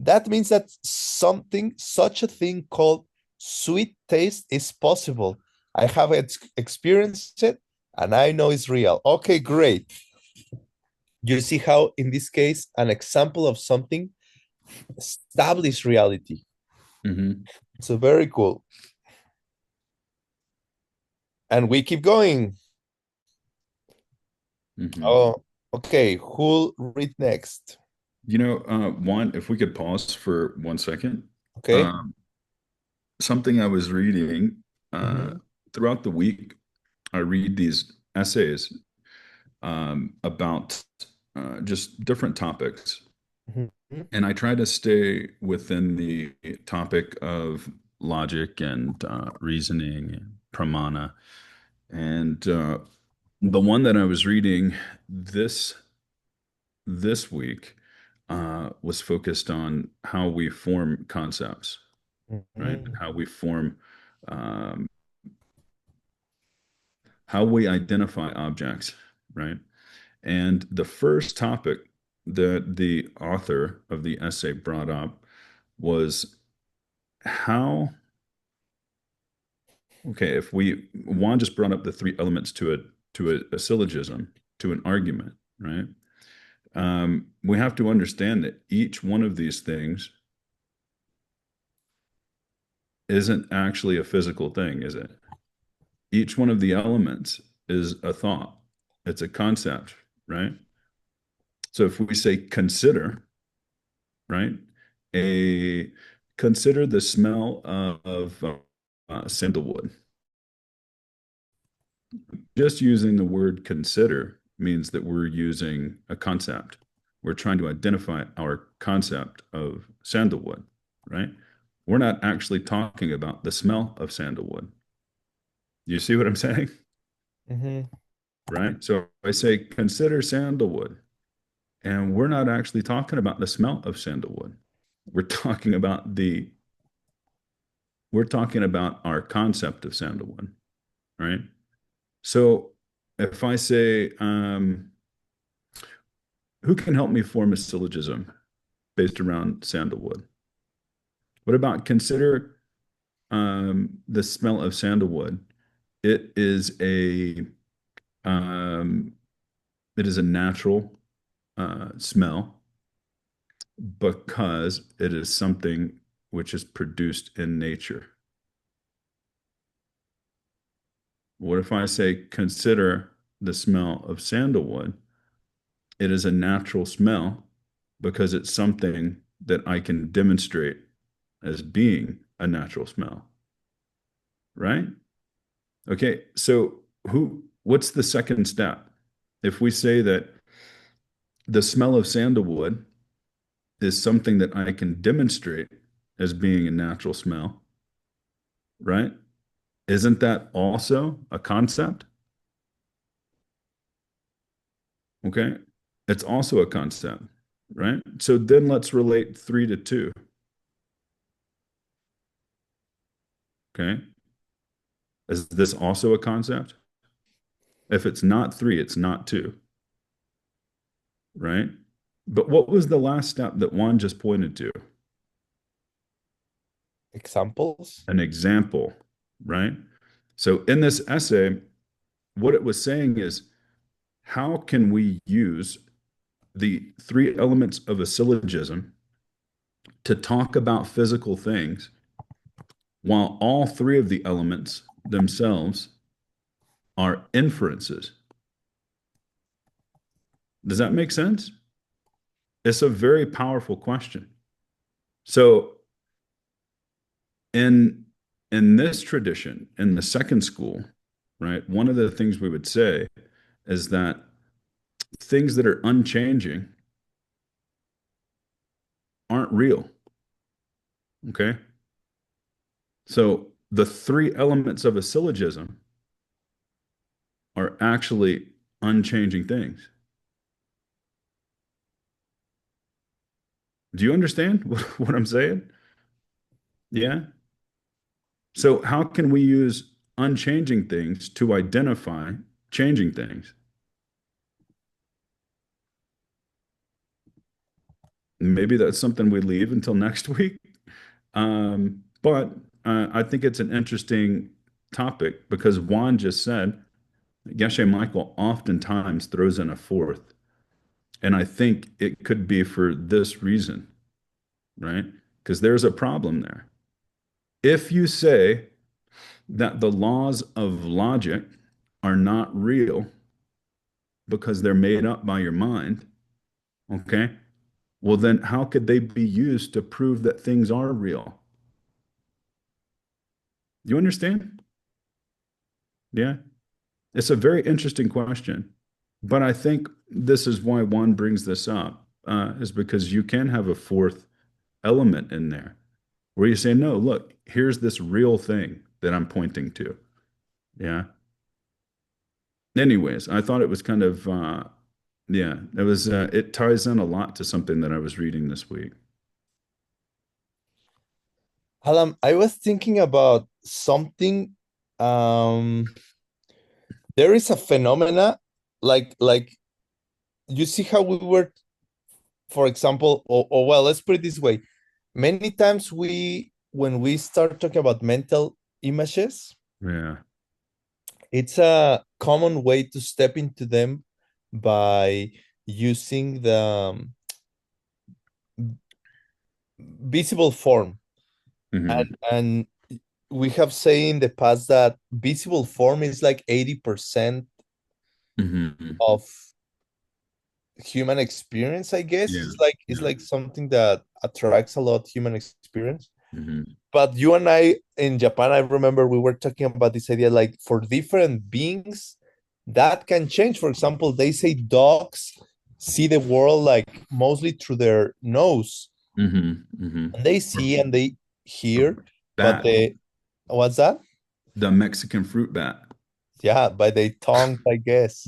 That means that such a thing called sweet taste is possible. I have experienced it and I know it's real. Okay, great. You see how, in this case, an example of something established reality. Mm-hmm. So very cool. And we keep going. Mm-hmm. Oh, okay. Who'll read next? Juan, if we could pause for 1 second. Okay. Something I was reading throughout the week, I read these essays about just different topics. Mm-hmm. And I try to stay within the topic of logic and reasoning and pramana. And the one that I was reading this week was focused on how we form concepts, right? Mm-hmm. How we form, how we identify objects, right? And the first topic that the author of the essay brought up was how, okay, if Juan just brought up the three elements to a syllogism, to an argument, right? We have to understand that each one of these things isn't actually a physical thing, is it? Each one of the elements is a thought. It's a concept, right? So if we say consider, right? Consider the smell of sandalwood. Just using the word consider means that we're using a concept. We're trying to identify our concept of sandalwood, right? We're not actually talking about the smell of sandalwood. You see what I'm saying? Mm-hmm. Right? So I say consider sandalwood, and we're not actually talking about the smell of sandalwood. We're talking about our concept of sandalwood, right? So if I say, who can help me form a syllogism based around sandalwood? What about consider the smell of sandalwood? It is a natural smell because it is something which is produced in nature. What if I say consider the smell of sandalwood? It is a natural smell because it's something that I can demonstrate as being a natural smell. Right? Okay, so what's the second step? If we say that the smell of sandalwood is something that I can demonstrate as being a natural smell, right? Isn't that also a concept? Okay, it's also a concept, right? So then let's relate 3 to 2. Okay, is this also a concept? If it's not three, it's not two, right? But what was the last step that Juan just pointed to? Examples? An example, right? So in this essay, what it was saying is, how can we use the three elements of a syllogism to talk about physical things while all three of the elements themselves are inferences? Does that make sense? It's a very powerful question. So in this tradition, in the second school, right, one of the things we would say is that things that are unchanging aren't real. Okay. So the three elements of a syllogism are actually unchanging things. Do you understand what I'm saying? Yeah. So how can we use unchanging things to identify changing things? Maybe that's something we leave until next week. But I think it's an interesting topic because Juan just said Geshe Michael oftentimes throws in a fourth. And I think it could be for this reason, right? Because there's a problem there. If you say that the laws of logic are not real because they're made up by your mind, okay, well, then how could they be used to prove that things are real? You understand? Yeah. It's a very interesting question. But I think this is why Juan brings this up, is because you can have a fourth element in there where you say, no, look, here's this real thing that I'm pointing to. Yeah. Anyways, I thought it was kind of, yeah, it ties in a lot to something that I was reading this week. Alan, I was thinking about something. Um, there is a phenomena like you see how we were, for example, or well, let's put it this way. Many times when we start talking about mental images, Yeah. it's a common way to step into them by using the visible form. Hmm. And we have said in the past that visible form is like 80% Hmm. of human experience, I guess. Yeah. It's Yeah. like something that attracts a lot human experience. Hmm. But you and I in Japan, I remember we were talking about this idea like for different beings that can change. For example, they say dogs see the world like mostly through their nose, Hmm. Hmm. and they Or, see and they or hear, but bat, they, what's that? the Mexican fruit bat. Yeah, by their tongues, I guess.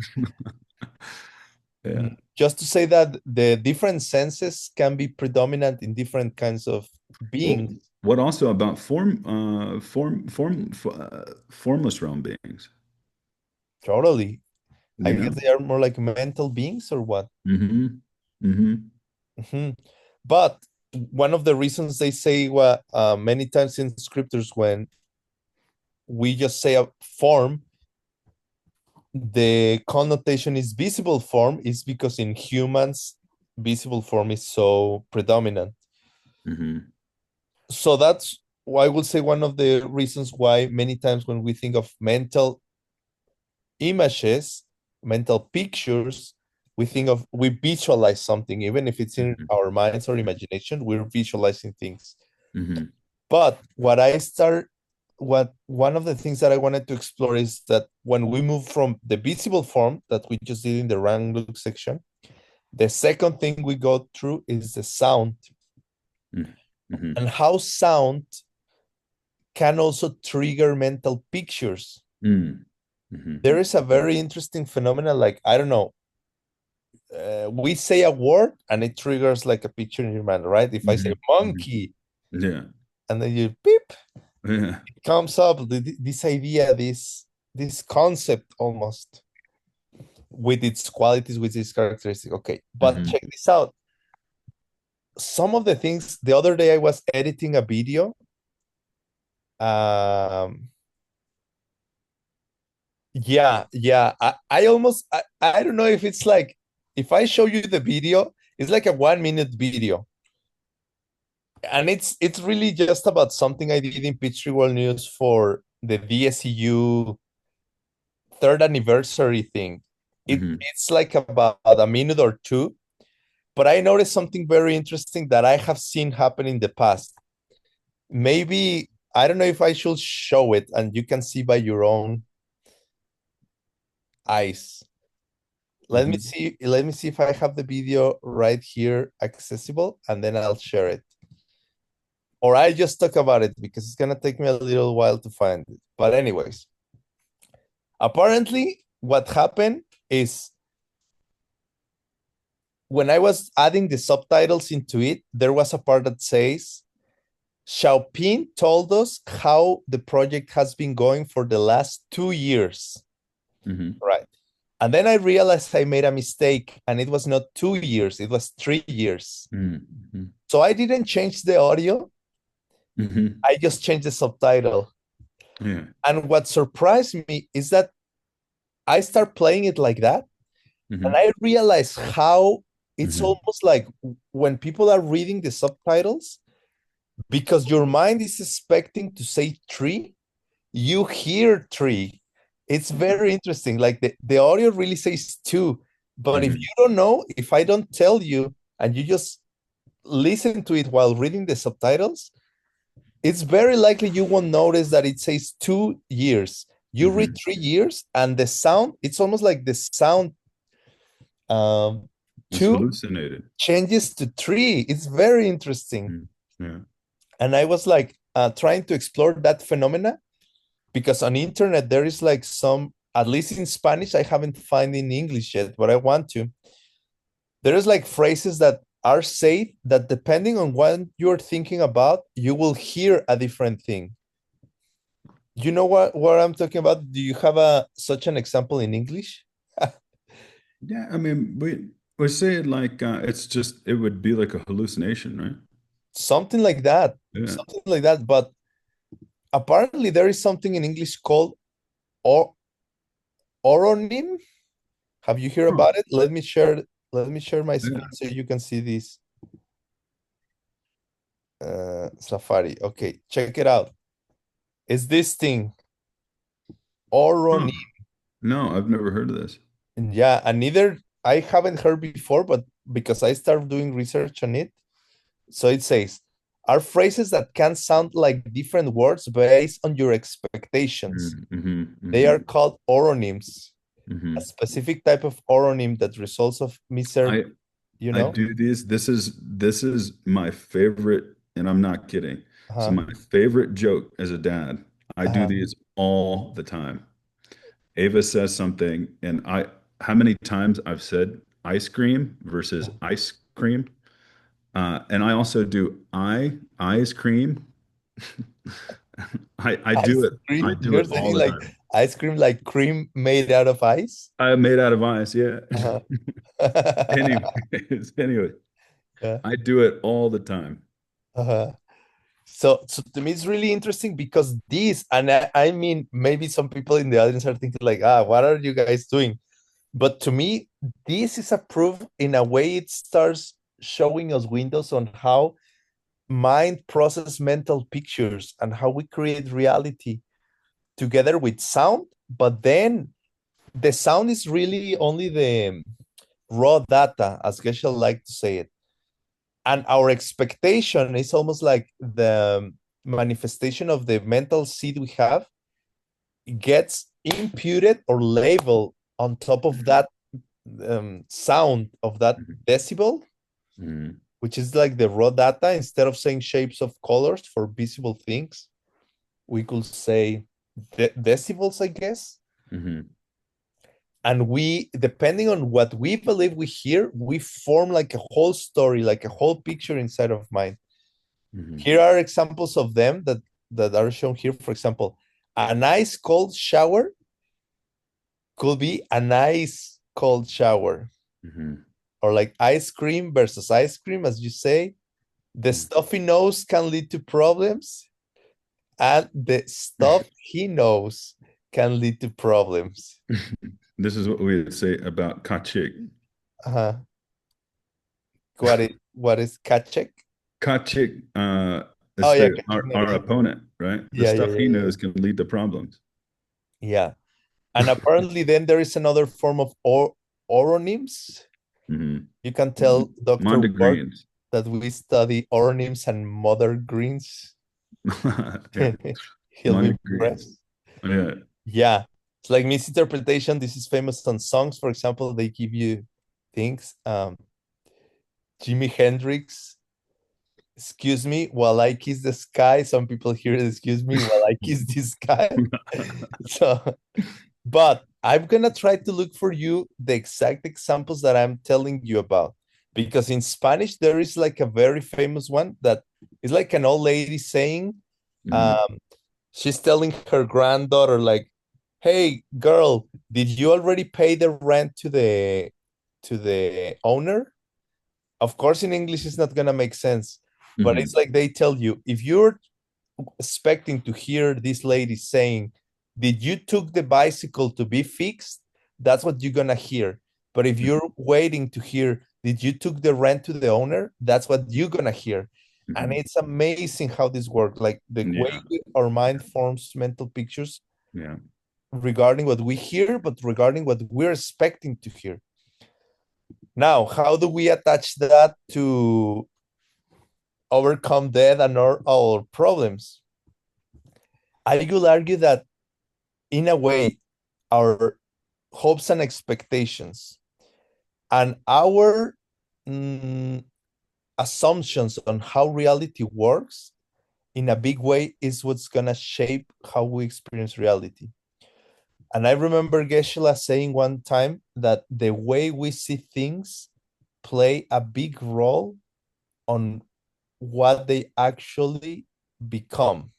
Yeah. Just to say that the different senses can be predominant in different kinds of Well, beings. what also about formless realm beings? Totally. I You guess know? they are more like mental beings or what? Hmm. Hmm. Mhm. But one of the reasons they say what many times in scriptures when we just say a form, the connotation is visible form is because in humans, visible form is so predominant. Hmm. So that's why I will say one of the reasons why many times when we think of mental images, mental pictures, we visualize something, even if it's in our minds or imagination, we're visualizing things. Hmm. But what one of the things that I wanted to explore is that when we move from the visible form that we just did in the rank look section, the second thing we go through is the sound Hmm. and how sound can also trigger mental pictures. Hmm. Hmm. There is a very interesting phenomenon, like, I don't know, we say a word and it triggers like a picture in your mind, right? If I say Hmm. monkey Yeah. and then you beep, Yeah. it comes up this idea, this concept almost. with its qualities, with its characteristics. Okay, but check this out. Some of the things, the other day I was editing a video. Yeah. I don't know if it's like, if I show you the video, it's like a 1 minute video. And it's really just about something I did in Peachtree World News for the DSEU third anniversary thing. It's like about a minute or two, but I noticed something very interesting that I have seen happen in the past. Maybe, I don't know if I should show it and you can see by your own eyes. Let me see if I have the video right here accessible, and then I'll share it. Or I just talk about it because it's gonna take me a little while to find it. But anyways, apparently what happened is when I was adding the subtitles into it, there was a part that says, Xiaoping told us how the project has been going for the last 2 years. Right. And then I realized I made a mistake, and it was not 2 years, it was 3 years. So I didn't change the audio. I just changed the subtitle. Yeah. And what surprised me is that I start playing it like that, and I realize how it's almost like when people are reading the subtitles, because your mind is expecting to say tree, you hear tree. It's very interesting. Like the audio really says two, but if you don't know, if I don't tell you and you just listen to it while reading the subtitles, it's very likely you won't notice that it says 2 years. You read 3 years, and the sound, it's almost like the sound two hallucinated changes to 3. It's very interesting. Yeah. And I was like trying to explore that phenomena, because on the internet there is like some, at least in Spanish, I haven't found in English yet, but I want to. There is like phrases that are said that depending on what you're thinking about, you will hear a different thing. You know what I'm talking about? Do you have such an example in English? Yeah, I mean, we say it like it's just, it would be like a hallucination, right? Something like that. Yeah. Something like that. But apparently there is something in English called oronym. Have you heard about it? Let me share my screen so you can see this. Safari. Okay, check it out. It's this thing. Oronym. No, I've never heard of this. Yeah, and neither I haven't heard before, but because I started doing research on it. So it says, are phrases that can sound like different words based on your expectations. They are called oronyms. A specific type of oronym that results of I do these. This is my favorite, and I'm not kidding. So my favorite joke as a dad. I do these all the time. Ava says something, and how many times I've said ice cream versus ice cream. And I also do ice cream. I do it. I do it all the time. Ice cream, like cream made out of ice? Made out of ice, yeah. Anyway, yeah. I do it all the time. So to me, it's really interesting because this, and I mean, maybe some people in the audience are thinking like, what are you guys doing? But to me, this is a proof. In a way, it starts showing us windows on how mind process mental pictures and how we create reality together with sound. But then the sound is really only the raw data, as Geshe liked to say it. And our expectation is almost like the manifestation of the mental seed we have gets imputed or labeled on top of that sound of that decibel, which is like the raw data. Instead of saying shapes of colors for visible things, we could say decibels, I guess. And we, depending on what we believe we hear, we form like a whole story, like a whole picture inside of mind. Here are examples of them that are shown here. For example, a nice cold shower could be a nice cold shower. Or like ice cream versus ice cream, as you say. The stuff he knows can lead to problems, and the stuff he knows can lead to problems. This is what we would say about kachik. What is kachek? Kachik is Oh yeah, our opponent, right? The yeah, stuff he knows can lead to problems. Yeah. And apparently then there is another form of oronyms. You can tell Dr. Ward that we study oronyms and mother greens. He'll be impressed. Yeah. It's like misinterpretation. This is famous on songs. For example, they give you things. Jimi Hendrix, excuse me while I kiss the sky. Some people hear excuse me while I kiss the sky. So, but I'm gonna try to look for you the exact examples that I'm telling you about. Because in Spanish, there is like a very famous one that is like an old lady saying, she's telling her granddaughter, like, hey, girl, did you already pay the rent to the owner? Of course, in English, it's not gonna make sense, but it's like they tell you, if you're expecting to hear this lady saying, did you took the bicycle to be fixed? That's what you're gonna hear. But if you're waiting to hear, did you took the rent to the owner? That's what you're gonna hear. And it's amazing how this works. Like the way our mind forms mental pictures regarding what we hear, but regarding what we're expecting to hear. Now, how do we attach that to overcome death and our problems? I will argue that in a way, our hopes and expectations and our assumptions on how reality works in a big way is what's gonna shape how we experience reality. And I remember Geshe saying one time that the way we see things play a big role on what they actually become.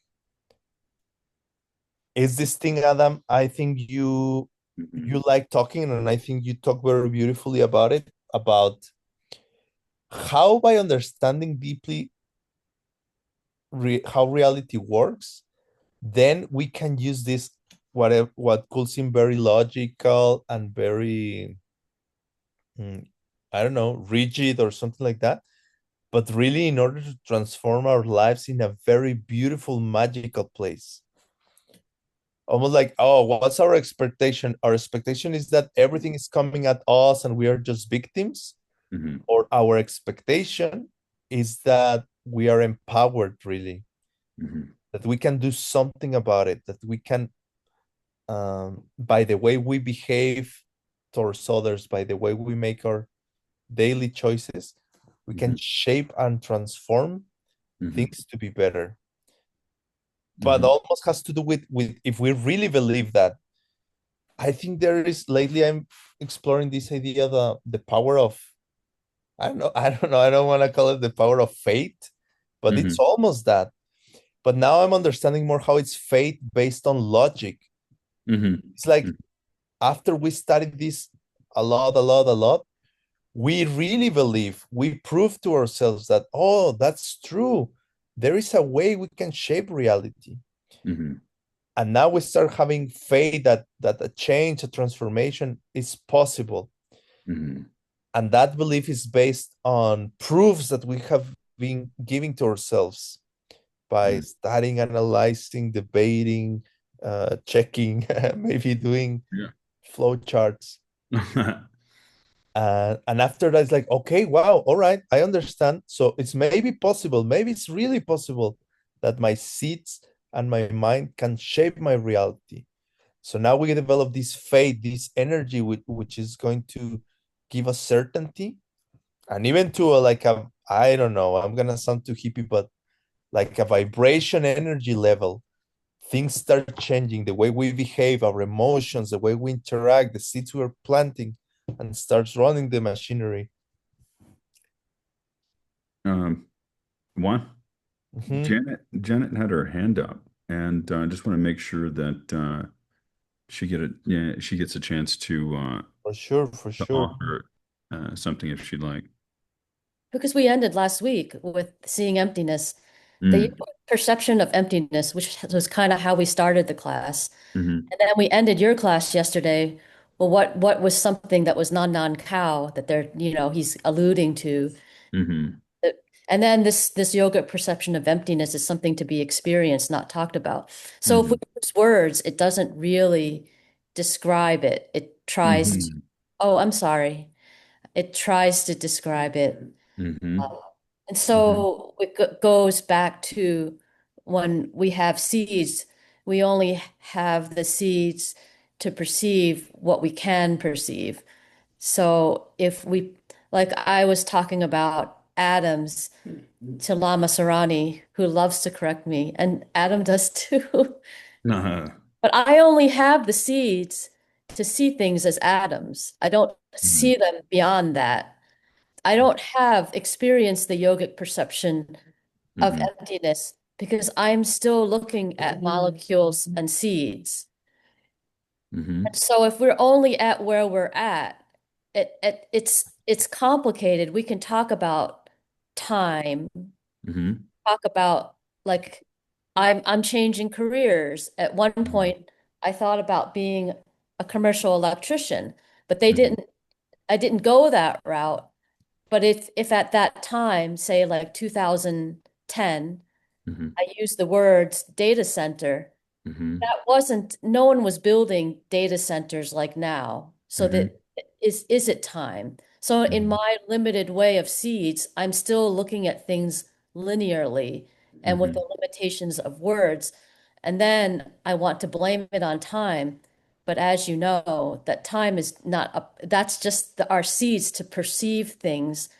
Is this thing, Adam? I think you like talking, and I think you talk very beautifully about it, about how by understanding deeply how reality works, then we can use this what could seem very logical and very I don't know, rigid or something like that, but really in order to transform our lives in a very beautiful, magical place. Almost like, oh, what's our expectation? Our expectation is that everything is coming at us and we are just victims. Or our expectation is that we are empowered, really, that we can do something about it, that we can, by the way we behave towards others, by the way we make our daily choices, we can shape and transform things to be better. But almost has to do with if we really believe that. I think there is, lately I'm exploring this idea, the power of, I don't know, I don't want to call it the power of fate, but it's almost that. But now I'm understanding more how it's fate based on logic. It's like after we studied this a lot, we really believe, we prove to ourselves that, oh, that's true. There is a way we can shape reality. And now we start having faith that a change, a transformation is possible. And that belief is based on proofs that we have been giving to ourselves by studying, analyzing, debating, checking, maybe doing flow charts. And after that, it's like, okay, wow, all right, I understand. So it's maybe possible, maybe it's really possible that my seeds and my mind can shape my reality. So now we develop this faith, this energy, which is going to give us certainty, and even to like a, I don't know, I'm gonna sound too hippie, but like a vibration energy level. Things start changing, the way we behave, our emotions, the way we interact, the seeds we're planting, and starts running the machinery. One, Janet had her hand up, and I just want to make sure that she gets a chance to for to sure. offer something if she'd like. Because we ended last week with seeing emptiness, the Mm. perception of emptiness, which was kind of how we started the class. Mm-hmm. And then we ended your class yesterday. Well, what was something that was non-cow that he's alluding to. Mm-hmm. And then this yoga perception of emptiness is something to be experienced, not talked about. So if Mm-hmm. we use words, it doesn't really describe it. It tries to, Mm-hmm. oh, I'm sorry. It tries to describe it. Mm-hmm. And Mm-hmm. so it goes back to when we have seeds, we only have the seeds to perceive what we can perceive. So if we, like I was talking about atoms to Lama Sarani, who loves to correct me, and Adam does too. Uh-huh. But I only have the seeds to see things as atoms. I don't Mm-hmm. see them beyond that. I don't have experienced the yogic perception of Mm-hmm. emptiness because I'm still looking at molecules and seeds. Mm-hmm. And so if we're only at where we're at, it's complicated. We can talk about time, Mm-hmm. talk about like I'm changing careers. At one point, I thought about being a commercial electrician, but Mm-hmm. I didn't go that route. But if at that time, say like 2010, Mm-hmm. I used the words data center, Mm-hmm. that wasn't, no one was building data centers like now. So Mm-hmm. that is it time? So in Mm-hmm. my limited way of seeds, I'm still looking at things linearly and with Mm-hmm. the limitations of words. And then I want to blame it on time. But as you know, that time is not up, that's just our seeds to perceive things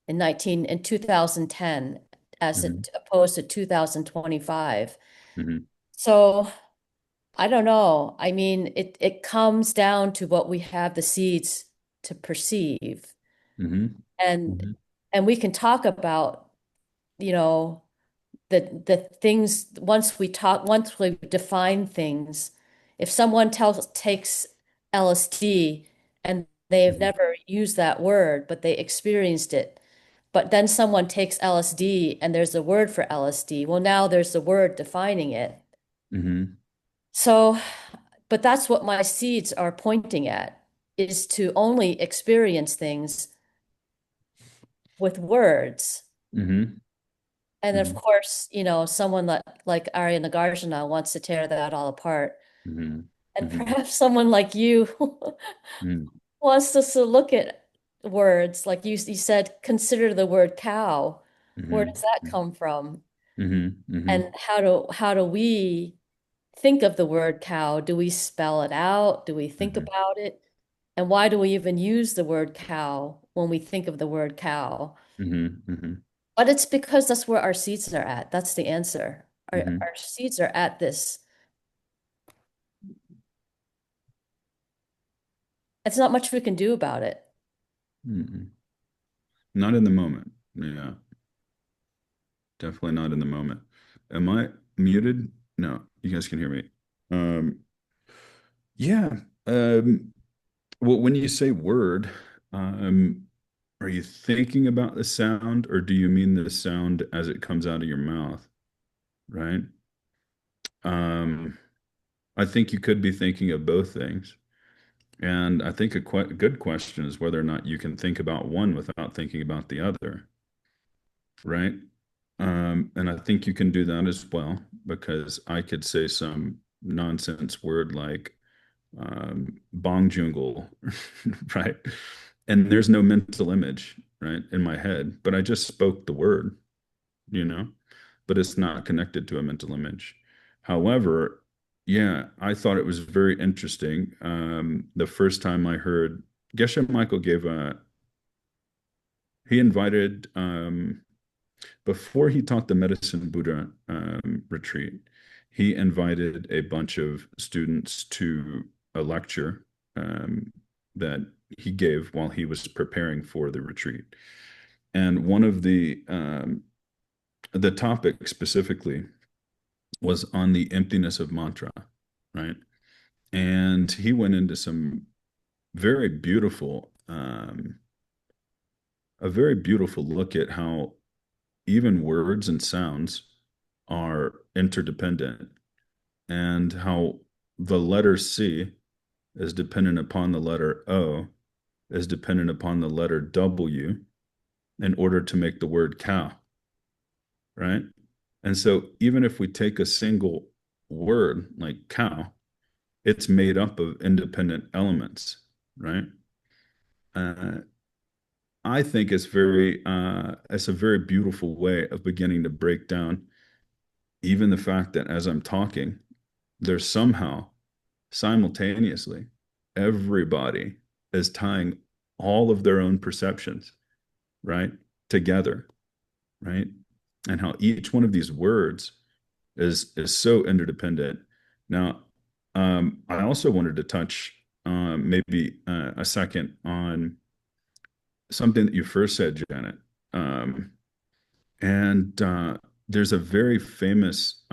in 2010 as Mm-hmm. opposed to 2025. Mm-hmm. So I don't know. I mean, it comes down to what we have the seeds to perceive. Mm-hmm. And Mm-hmm. and we can talk about, you know, the things once we define things. If someone takes LSD and they've Mm-hmm. never used that word, but they experienced it. But then someone takes LSD and there's a word for LSD. Well, now there's a word defining it. Mm-hmm. So, but that's what my seeds are pointing at, is to only experience things with words. Mm-hmm. And of Mm-hmm. course, someone like Arya Nagarjuna wants to tear that all apart. Mm-hmm. And Mm-hmm. perhaps someone like you Mm-hmm. wants us to look at words, like you said, consider the word cow. Where does that come from? Mm-hmm. Mm-hmm. And how do we think of the word cow? Do we spell it out? Do we think Mm-hmm. about it? And why do we even use the word cow when we think of the word cow? Mm-hmm. Mm-hmm. But it's because that's where our seeds are at. That's the answer. Our, Mm-hmm. our seeds are at this. It's not much we can do about it. Mm-hmm. Not in the moment. Yeah, definitely not in the moment. Am I muted? No, you guys can hear me. Um, yeah. Well, when you say word, um, are you thinking about the sound or do you mean the sound as it comes out of your mouth? Right? Um, I think you could be thinking of both things. And I think a good question is whether or not you can think about one without thinking about the other, right? And I think you can do that as well because I could say some nonsense word like bong jungle, right? And there's no mental image, right, in my head, but I just spoke the word, you know, but it's not connected to a mental image. However, yeah, I thought it was very interesting. The first time I heard Geshe Michael he invited, before he taught the Medicine Buddha retreat, he invited a bunch of students to a lecture that he gave while he was preparing for the retreat. And one of the topic specifically was on the emptiness of mantra, right? And he went into some very beautiful, a very beautiful look at how even words and sounds are interdependent, and how the letter C is dependent upon the letter O, is dependent upon the letter W in order to make the word cow, right? And so even if we take a single word like cow, it's made up of independent elements, right? Uh, I think it's a very beautiful way of beginning to break down even the fact that as I'm talking, there's somehow simultaneously everybody is tying all of their own perceptions, right, together, right? And how each one of these words is so interdependent. Now, I also wanted to touch maybe a second on something that you first said, Janet. Um, and there's a very famous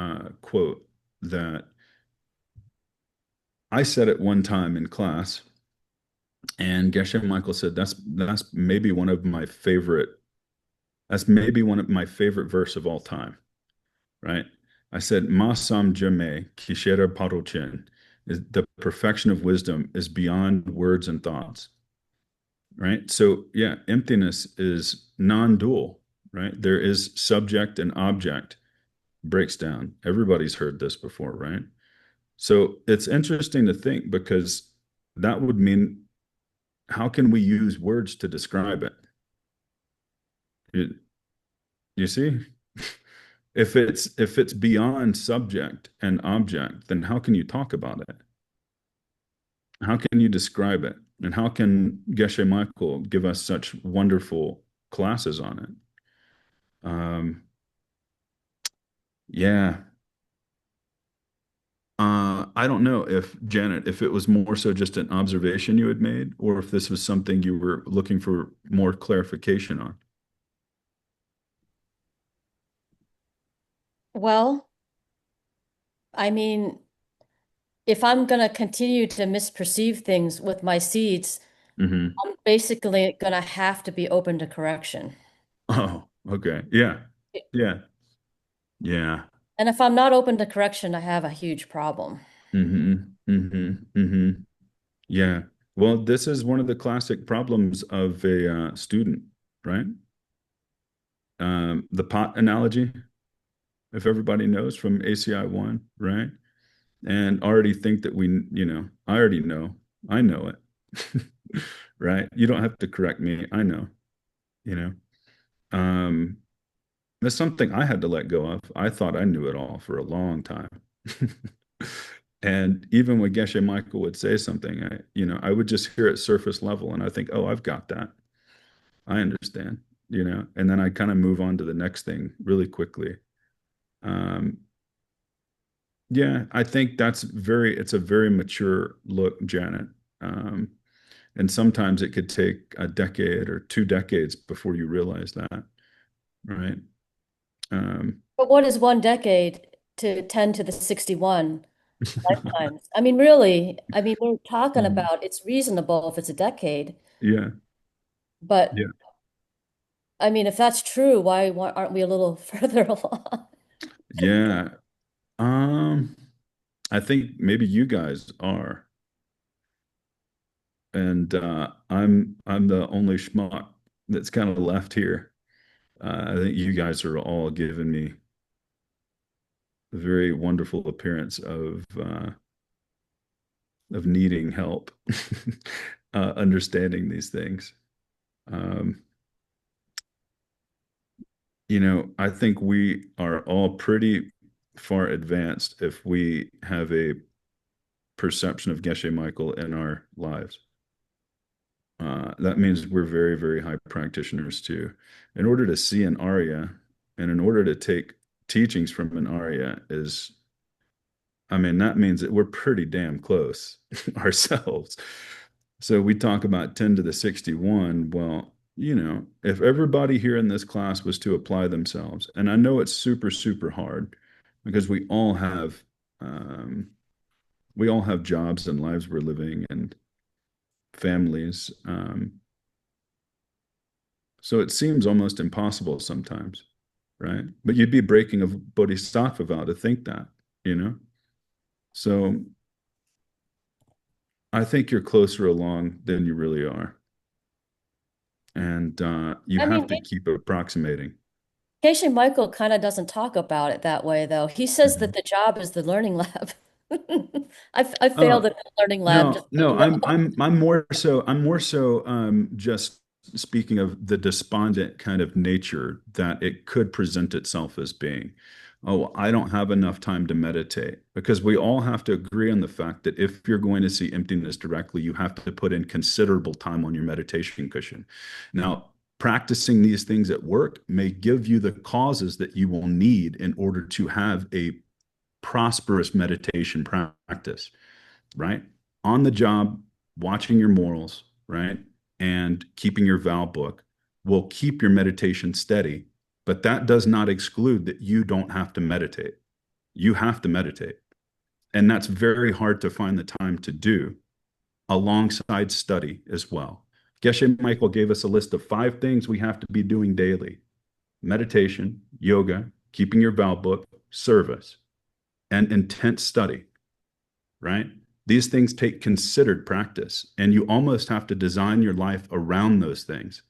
quote that I said at one time in class, and Geshe Michael said that's maybe one of my favorite. That's maybe one of my favorite verse of all time, right? I said, "Ma sam jame kishera parochen," is the perfection of wisdom is beyond words and thoughts, right? So yeah, emptiness is non-dual, right? There is subject and object breaks down. Everybody's heard this before, right? So it's interesting to think because that would mean how can we use words to describe it? You, you see? If it's beyond subject and object, then how can you talk about it? How can you describe it? And how can Geshe Michael give us such wonderful classes on it? Yeah. I don't know if Janet, if it was more so just an observation you had made, or if this was something you were looking for more clarification on. Well, I mean, if I'm going to continue to misperceive things with my seeds, Hmm. I'm basically going to have to be open to correction. Oh, okay. Yeah. Yeah. Yeah. And if I'm not open to correction, I have a huge problem. Hmm. Hmm. Hmm. Yeah. Well, this is one of the classic problems of a student, right? The pot analogy, if everybody knows from ACI 1, right? And already think that I already know, I know it, right? You don't have to correct me. I know, you know. Um, that's something I had to let go of. I thought I knew it all for a long time. And even when Geshe Michael would say something, I would just hear it surface level and I think, oh, I've got that. I understand, and then I kind of move on to the next thing really quickly. Um, yeah, I think it's a very mature look, Janet. Um, and sometimes it could take a decade or 2 decades before you realize that, right? Um, But what is 1 decade to 10 to the 61 lifetimes? I mean, really, we're talking Mhm. about it's reasonable if it's a decade, Yeah, but yeah, if that's true, why aren't we a little further along? yeah. Um, I think maybe you guys are, and I'm the only schmuck that's kind of left here. I think you guys are all giving me a very wonderful appearance of needing help, understanding these things. Um, I think we are all pretty far advanced if we have a perception of Geshe Michael in our lives. That means we're very, very high practitioners too. In order to see an Arya and in order to take teachings from an Arya that means that we're pretty damn close ourselves. So we talk about 10 to the 61. Well, if everybody here in this class was to apply themselves, and I know it's super, super hard because um, we all have jobs and lives we're living and families. So it seems almost impossible sometimes, right? But you'd be breaking a bodhisattva vow to think that, you know? So I think you're closer along than you really are. And you I have mean, to keep approximating. Geshe Michael kind of doesn't talk about it that way, though. He says that the job is the learning lab. I failed Oh, at the learning lab, just no, so you no, know. I'm more so just speaking of the despondent kind of nature that it could present itself as being. Oh, I don't have enough time to meditate, because we all have to agree on the fact that if you're going to see emptiness directly, you have to put in considerable time on your meditation cushion. Now, practicing these things at work may give you the causes that you will need in order to have a prosperous meditation practice, right? On the job, watching your morals, right? And keeping your vow book will keep your meditation steady. But that does not exclude that you don't have to meditate. You have to meditate. And that's very hard to find the time to do alongside study as well. Geshe Michael gave us a list of 5 things we have to be doing daily: meditation, yoga, keeping your vow book, service, and intense study, right? These things take considered practice, and you almost have to design your life around those things.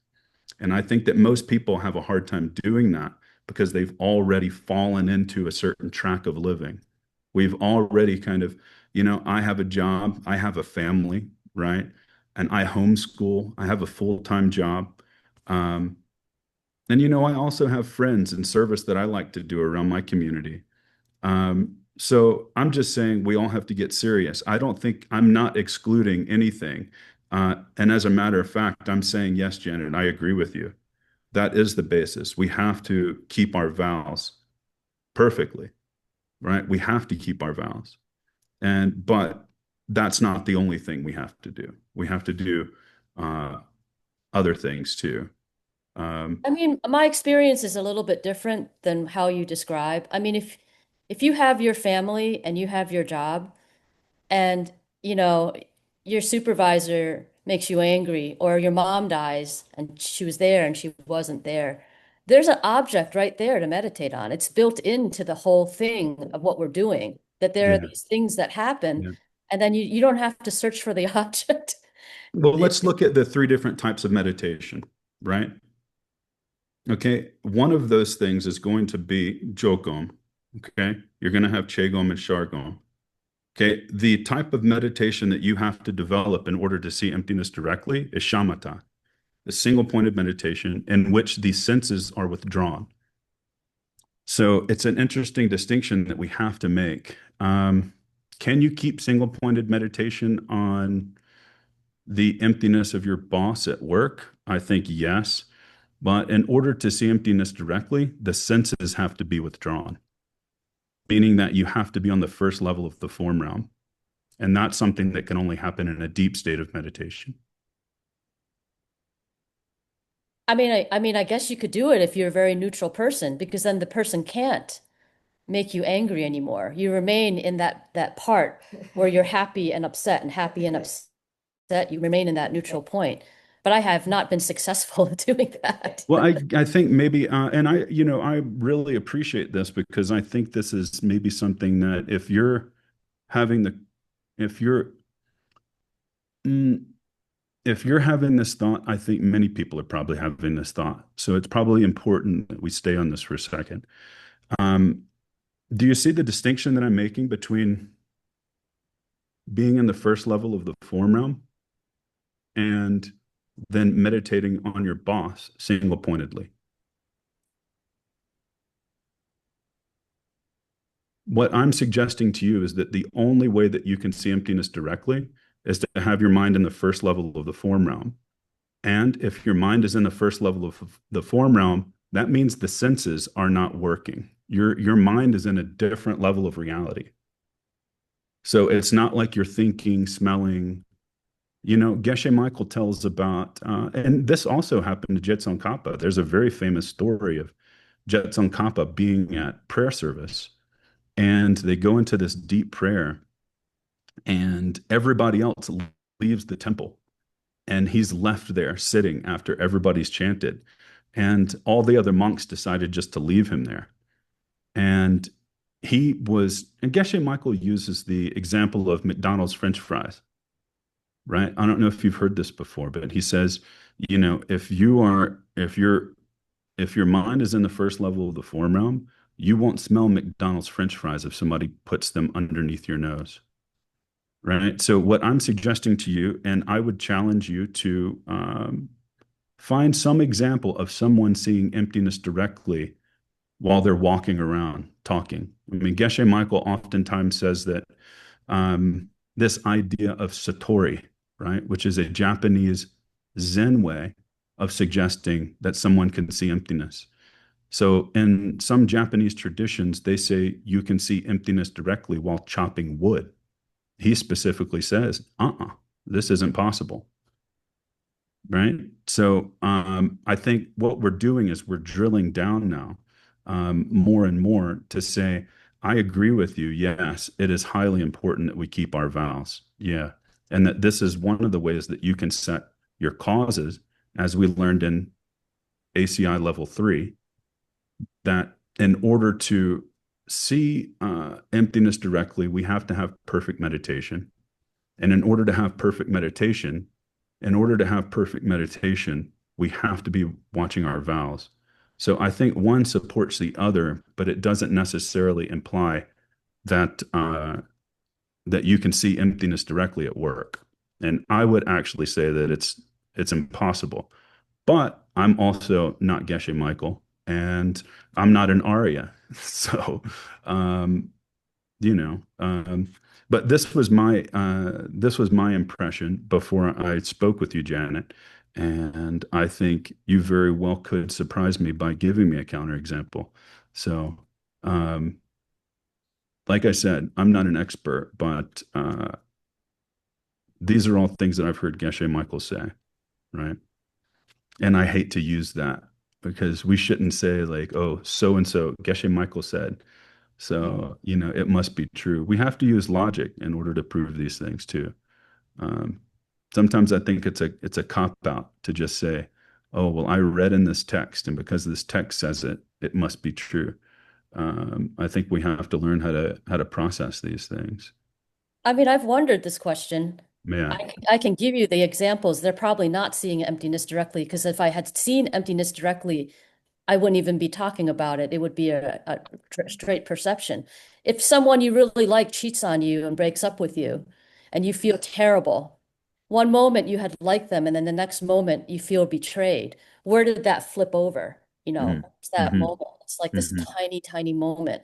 And I think that most people have a hard time doing that because they've already fallen into a certain track of living. We've already kind of, I have a job, I have a family, right? And I homeschool, I have a full-time job. And, I also have friends and service that I like to do around my community. So I'm just saying we all have to get serious. I'm not excluding anything. And as a matter of fact, I'm saying, yes, Janet, I agree with you. That is the basis. We have to keep our vows perfectly, right? We have to keep our vows. But that's not the only thing we have to do. We have to do other things too. I mean, my experience is a little bit different than how you describe. I mean, if you have your family and you have your job, and you know your supervisor makes you angry, or your mom dies and she was there and she wasn't there, there's an object right there to meditate on. It's built into the whole thing of what we're doing, that there are Yeah. these things that happen, Yeah. and then you don't have to search for the object. Well, let's look at the 3 different types of meditation, right? Okay, one of those things is going to be Jogom. Okay, you're going to have Chegom and Shargom. Okay, the type of meditation that you have to develop in order to see emptiness directly is Shamatha, a single pointed meditation in which the senses are withdrawn. So it's an interesting distinction that we have to make. Can you keep single pointed meditation on the emptiness of your boss at work? I think yes. But in order to see emptiness directly, the senses have to be withdrawn, meaning that you have to be on the first level of the form realm. And that's something that can only happen in a deep state of meditation. I guess you could do it if you're a very neutral person, because then the person can't make you angry anymore. You remain in that part where you're happy and upset and happy and upset. You remain in that neutral point. But I have not been successful at doing that. Well, I think maybe, and I really appreciate this, because I think this is maybe something that if you're, mm, if you're having this thought, I think many people are probably having this thought. So it's probably important that we stay on this for a second. Do you see the distinction that I'm making between being in the first level of the form realm and then meditating on your boss single pointedly? What I'm suggesting to you is that the only way that you can see emptiness directly is to have your mind in the first level of the form realm. And if your mind is in the first level of the form realm, that means the senses are not working. Your mind is in a different level of reality. So it's not like you're thinking, smelling. Geshe Michael tells about, and this also happened to Jetson Kappa. There's a very famous story of Jetson Kappa being at prayer service, and they go into this deep prayer, and everybody else leaves the temple. and he's left there sitting after everybody's chanted. And all the other monks decided just to leave him there. And and Geshe Michael uses the example of McDonald's French fries, right? I don't know if you've heard this before, but he says, if your mind is in the first level of the form realm, you won't smell McDonald's French fries if somebody puts them underneath your nose, right? So what I'm suggesting to you, and I would challenge you to find some example of someone seeing emptiness directly while they're walking around talking. I mean, Geshe Michael oftentimes says that this idea of satori, right, which is a Japanese Zen way of suggesting that someone can see emptiness. So in some Japanese traditions, they say you can see emptiness directly while chopping wood. He specifically says, this isn't possible. Right. So I think what we're doing is we're drilling down now more and more to say, I agree with you. Yes, it is highly important that we keep our vows. Yeah. And that this is one of the ways that you can set your causes, as we learned in ACI level 3, that in order to see emptiness directly, we have to have perfect meditation. And in order to have perfect meditation, we have to be watching our vows. So I think one supports the other, but it doesn't necessarily imply that that you can see emptiness directly at work. And I would actually say that it's impossible. But I'm also not Geshe Michael, and I'm not an Arya. So, you know, but this was my impression before I spoke with you, Janet. And I think you very well could surprise me by giving me a counterexample. So, um, like I said, I'm not an expert, but these are all things that I've heard Geshe Michael say, right? And I hate to use that because we shouldn't say like, oh, so and so, Geshe Michael said. So, it must be true. We have to use logic in order to prove these things too. Um, Sometimes I think it's a cop out to just say, oh, well, I read in this text, and because this text says it, it must be true. I think we have to learn how to process these things. I mean, I've wondered this question. Yeah. I can give you the examples. They're probably not seeing emptiness directly, because if I had seen emptiness directly, I wouldn't even be talking about it. It would be a straight perception. If someone you really like cheats on you and breaks up with you, and you feel terrible, one moment you had liked them, and then the next moment you feel betrayed. Where did that flip over? Mm-hmm. It's that Mm-hmm. moment. It's like this Mm-hmm. tiny, tiny moment.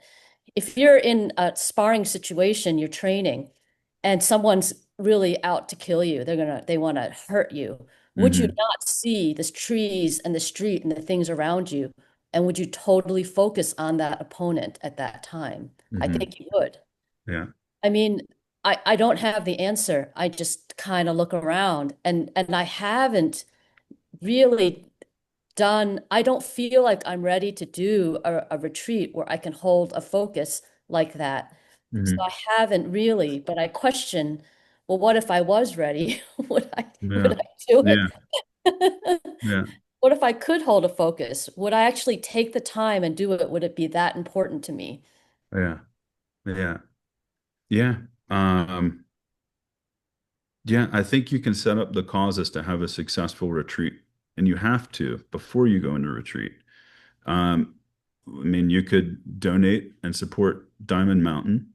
If you're in a sparring situation, you're training, and someone's really out to kill you, they want to hurt you. Would you Mm-hmm. not see the trees and the street and the things around you? And would you totally focus on that opponent at that time? I Mm-hmm. think you would. Yeah. I mean, I don't have the answer. I just kind of look around, and I haven't really I don't feel like I'm ready to do a retreat where I can hold a focus like that. So Mm-hmm. I haven't really, but I question, well, what if I was ready? Would I Yeah. would I do Yeah. it? Yeah. What if I could hold a focus? Would I actually take the time and do it? Would it be that important to me? Yeah. Yeah. Yeah. Um, yeah, I think you can set up the causes to have a successful retreat, and you have to before you go into retreat. I mean, you could donate and support Diamond Mountain.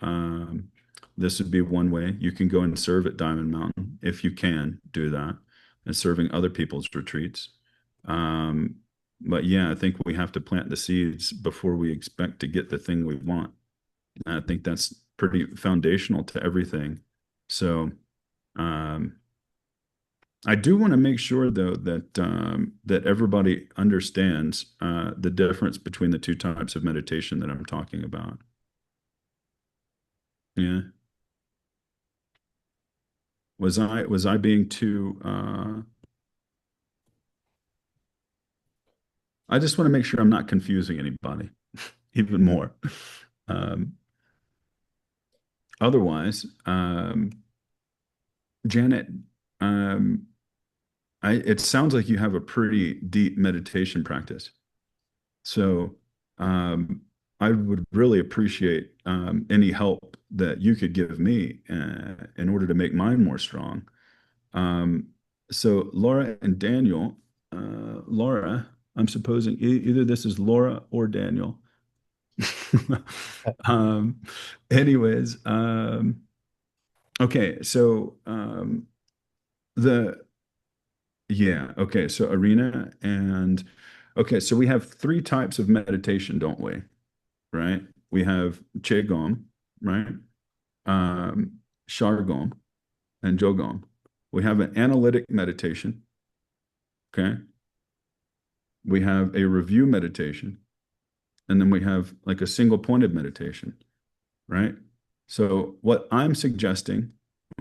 Um, this would be one way. You can go and serve at Diamond Mountain if you can do that, and serving other people's retreats. Um, but yeah, I think we have to plant the seeds before we expect to get the thing we want. And I think that's pretty foundational to everything. So, um, I do want to make sure though that everybody understands the difference between the two types of meditation that I'm talking about. Yeah. Was I being too I just want to make sure I'm not confusing anybody even more. Um, Otherwise, Janet, um, it sounds like you have a pretty deep meditation practice. So I would really appreciate any help that you could give me in order to make mine more strong. So Laura and Daniel, Laura, I'm supposing either this is Laura or Daniel. um, anyways, okay, so the yeah, okay, so Arena and okay, so we have three types of meditation, don't we? Right? We have Qigong, right? Shargong and Jogong. We have an analytic meditation, okay? We have a review meditation, and then we have like a single pointed meditation, right? So what I'm suggesting,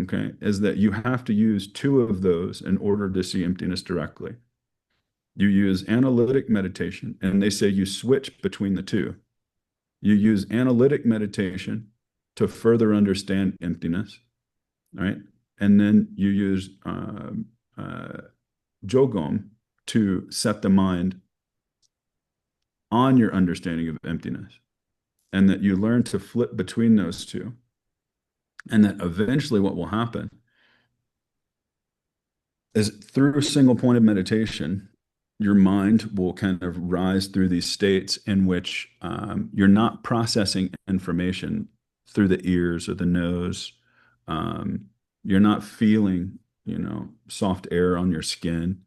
okay, is that you have to use two of those in order to see emptiness directly. You use analytic meditation, and they say you switch between the two. You use analytic meditation to further understand emptiness, right? And then you use Jogom to set the mind on your understanding of emptiness, and that you learn to flip between those two. And that eventually what will happen is through single pointed meditation, your mind will kind of rise through these states in which you're not processing information through the ears or the nose. You're not feeling, soft air on your skin.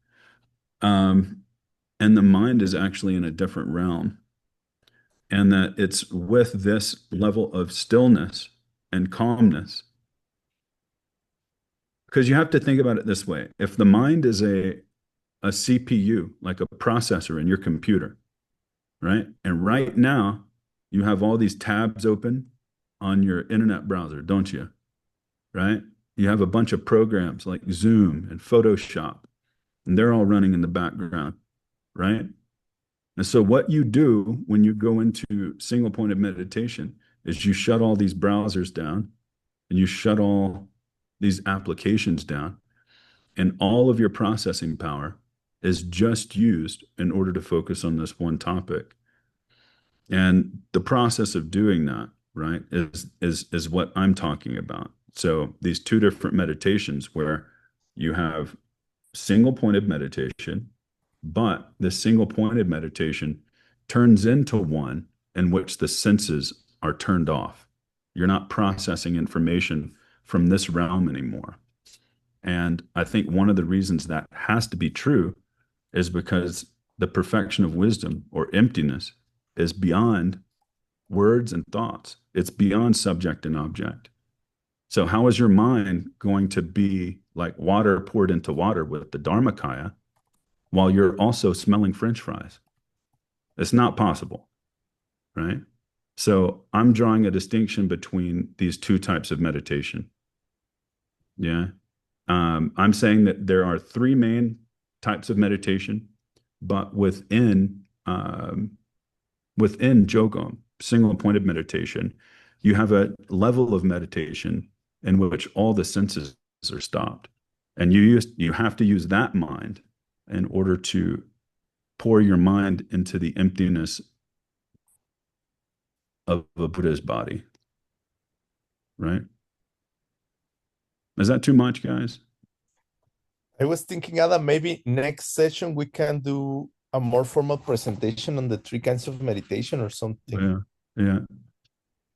And the mind is actually in a different realm. And that it's with this level of stillness and calmness. Because you have to think about it this way. If the mind is a CPU, like a processor in your computer, right? And right now, you have all these tabs open on your internet browser, don't you? Right? You have a bunch of programs like Zoom and Photoshop, and they're all running in the background, right? And so what you do when you go into single pointed meditation is you shut all these browsers down and you shut all these applications down, and all of your processing power is just used in order to focus on this one topic. And the process of doing that, right, is what I'm talking about. So these two different meditations where you have single pointed meditation, but the single pointed meditation turns into one in which the senses are turned off. You're not processing information from this realm anymore. And I think one of the reasons that has to be true is because the perfection of wisdom or emptiness is beyond words and thoughts. It's beyond subject and object. So how is your mind going to be like water poured into water with the Dharmakaya while you're also smelling French fries? It's not possible, right? So I'm drawing a distinction between these two types of meditation. Yeah. I'm saying that there are three main types of meditation, but within Jogom, single pointed meditation, you have a level of meditation in which all the senses are stopped. And you have to use that mind in order to pour your mind into the emptiness of a Buddha's body. Right? Is that too much, guys? I was thinking, Adam, maybe next session we can do a more formal presentation on the three kinds of meditation or something. Yeah. Yeah.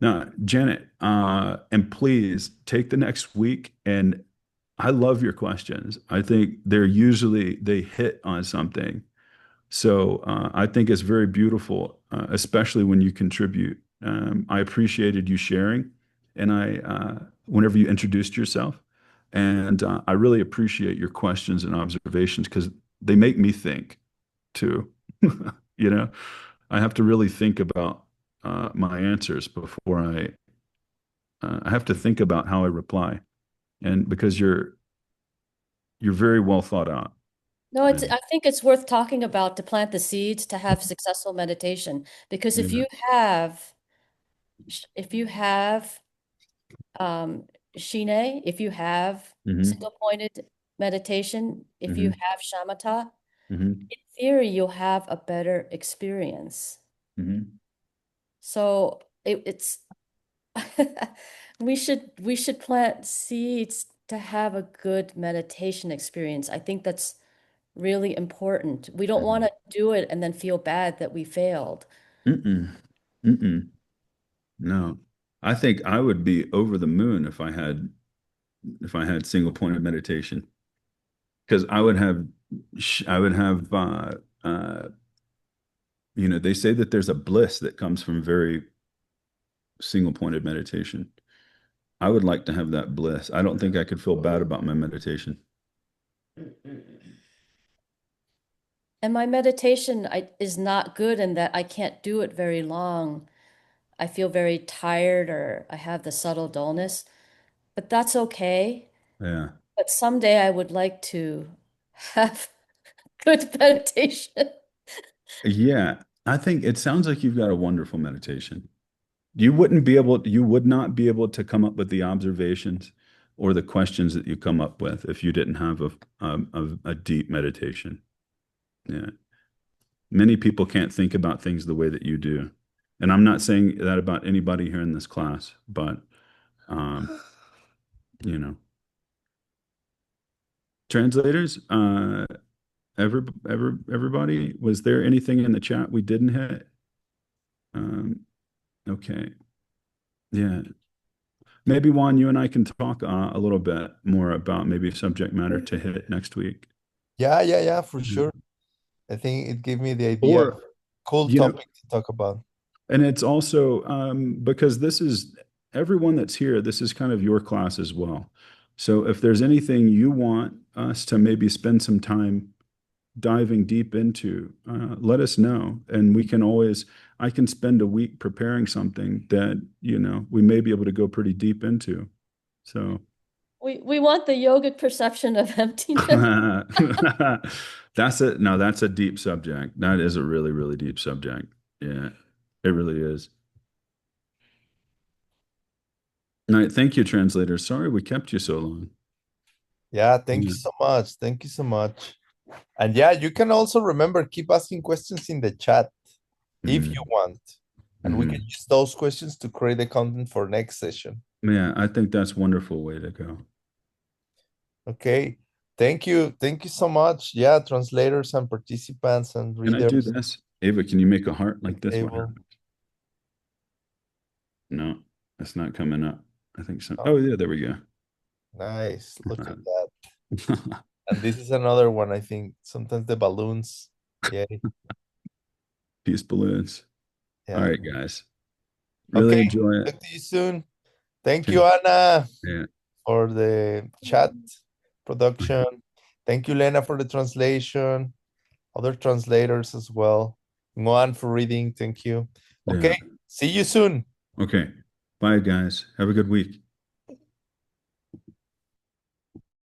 Now, Janet, and please take the next week, and I love your questions. I think they hit on something. So I think it's very beautiful, especially when you contribute. I appreciated you sharing, and whenever you introduced yourself, and I really appreciate your questions and observations because they make me think too. I have to really think about my answers before I have to think about how I reply, and because you're very well thought out. No, I think it's worth talking about to plant the seeds to have successful meditation. Because if you have Shine, if you have single pointed meditation, if you have shamatha, Mm-hmm. in theory, you'll have a better experience. Mm-hmm. So it's we should plant seeds to have a good meditation experience. I think that's really important. We don't want to do it and then feel bad that we failed. Mm-mm. Mm-mm. No. I think I would be over the moon if I had single pointed meditation. Because I would have they say that there's a bliss that comes from very single pointed meditation. I would like to have that bliss. I don't think I could feel bad about my meditation. And my meditation is not good in that I can't do it very long. I feel very tired or I have the subtle dullness, but that's okay. Yeah. But someday I would like to have good meditation. Yeah. I think it sounds like you've got a wonderful meditation. You would not be able to come up with the observations or the questions that you come up with if you didn't have a deep meditation. Yeah. Many people can't think about things the way that you do. And I'm not saying that about anybody here in this class, but um, you know, translators, everybody, was there anything in the chat we didn't hit? Okay. Yeah. Maybe Juan, you and I can talk a little bit more about maybe subject matter to hit next week. Yeah, for Mhm. sure. I think it gave me the idea of Or, cool you know, topic to talk about. and it's also because this is everyone that's here, this is kind of your class as well. So if there's anything you want us to maybe spend some time diving deep into, let us know. And I can spend a week preparing something that, we may be able to go pretty deep into. So We want the yogic perception of emptiness. that's a deep subject. That is a really, really deep subject. Yeah, it really is. All right, thank you, translator. Sorry we kept you so long. Yeah, thank you Yeah. so much. Thank you so much. And yeah, you can also remember, keep asking questions in the chat if you Mhm. want. And we can Mhm. use those questions to create the content for next session. Yeah, I think that's a wonderful way to go. Okay. Thank you. Thank you so much. Yeah, translators and participants and Can I do readers this? Ava, can you make a heart like this? What able. happened? No, it's not coming up. I think so. Oh, Oh, yeah, there we go. nice. Look at that. And this is another one, I think. Sometimes the balloons. Yeah. Peace balloons. All Yeah. right, guys. Really Okay. enjoy it. Talk to you soon. Thank you, Okay. Anna, Yeah. for the chat production. Thank you, Lena, for the translation. Other translators as well. Nguyen for reading. Thank you. Yeah. Okay. See you soon. Okay. Bye, guys. Have a good week.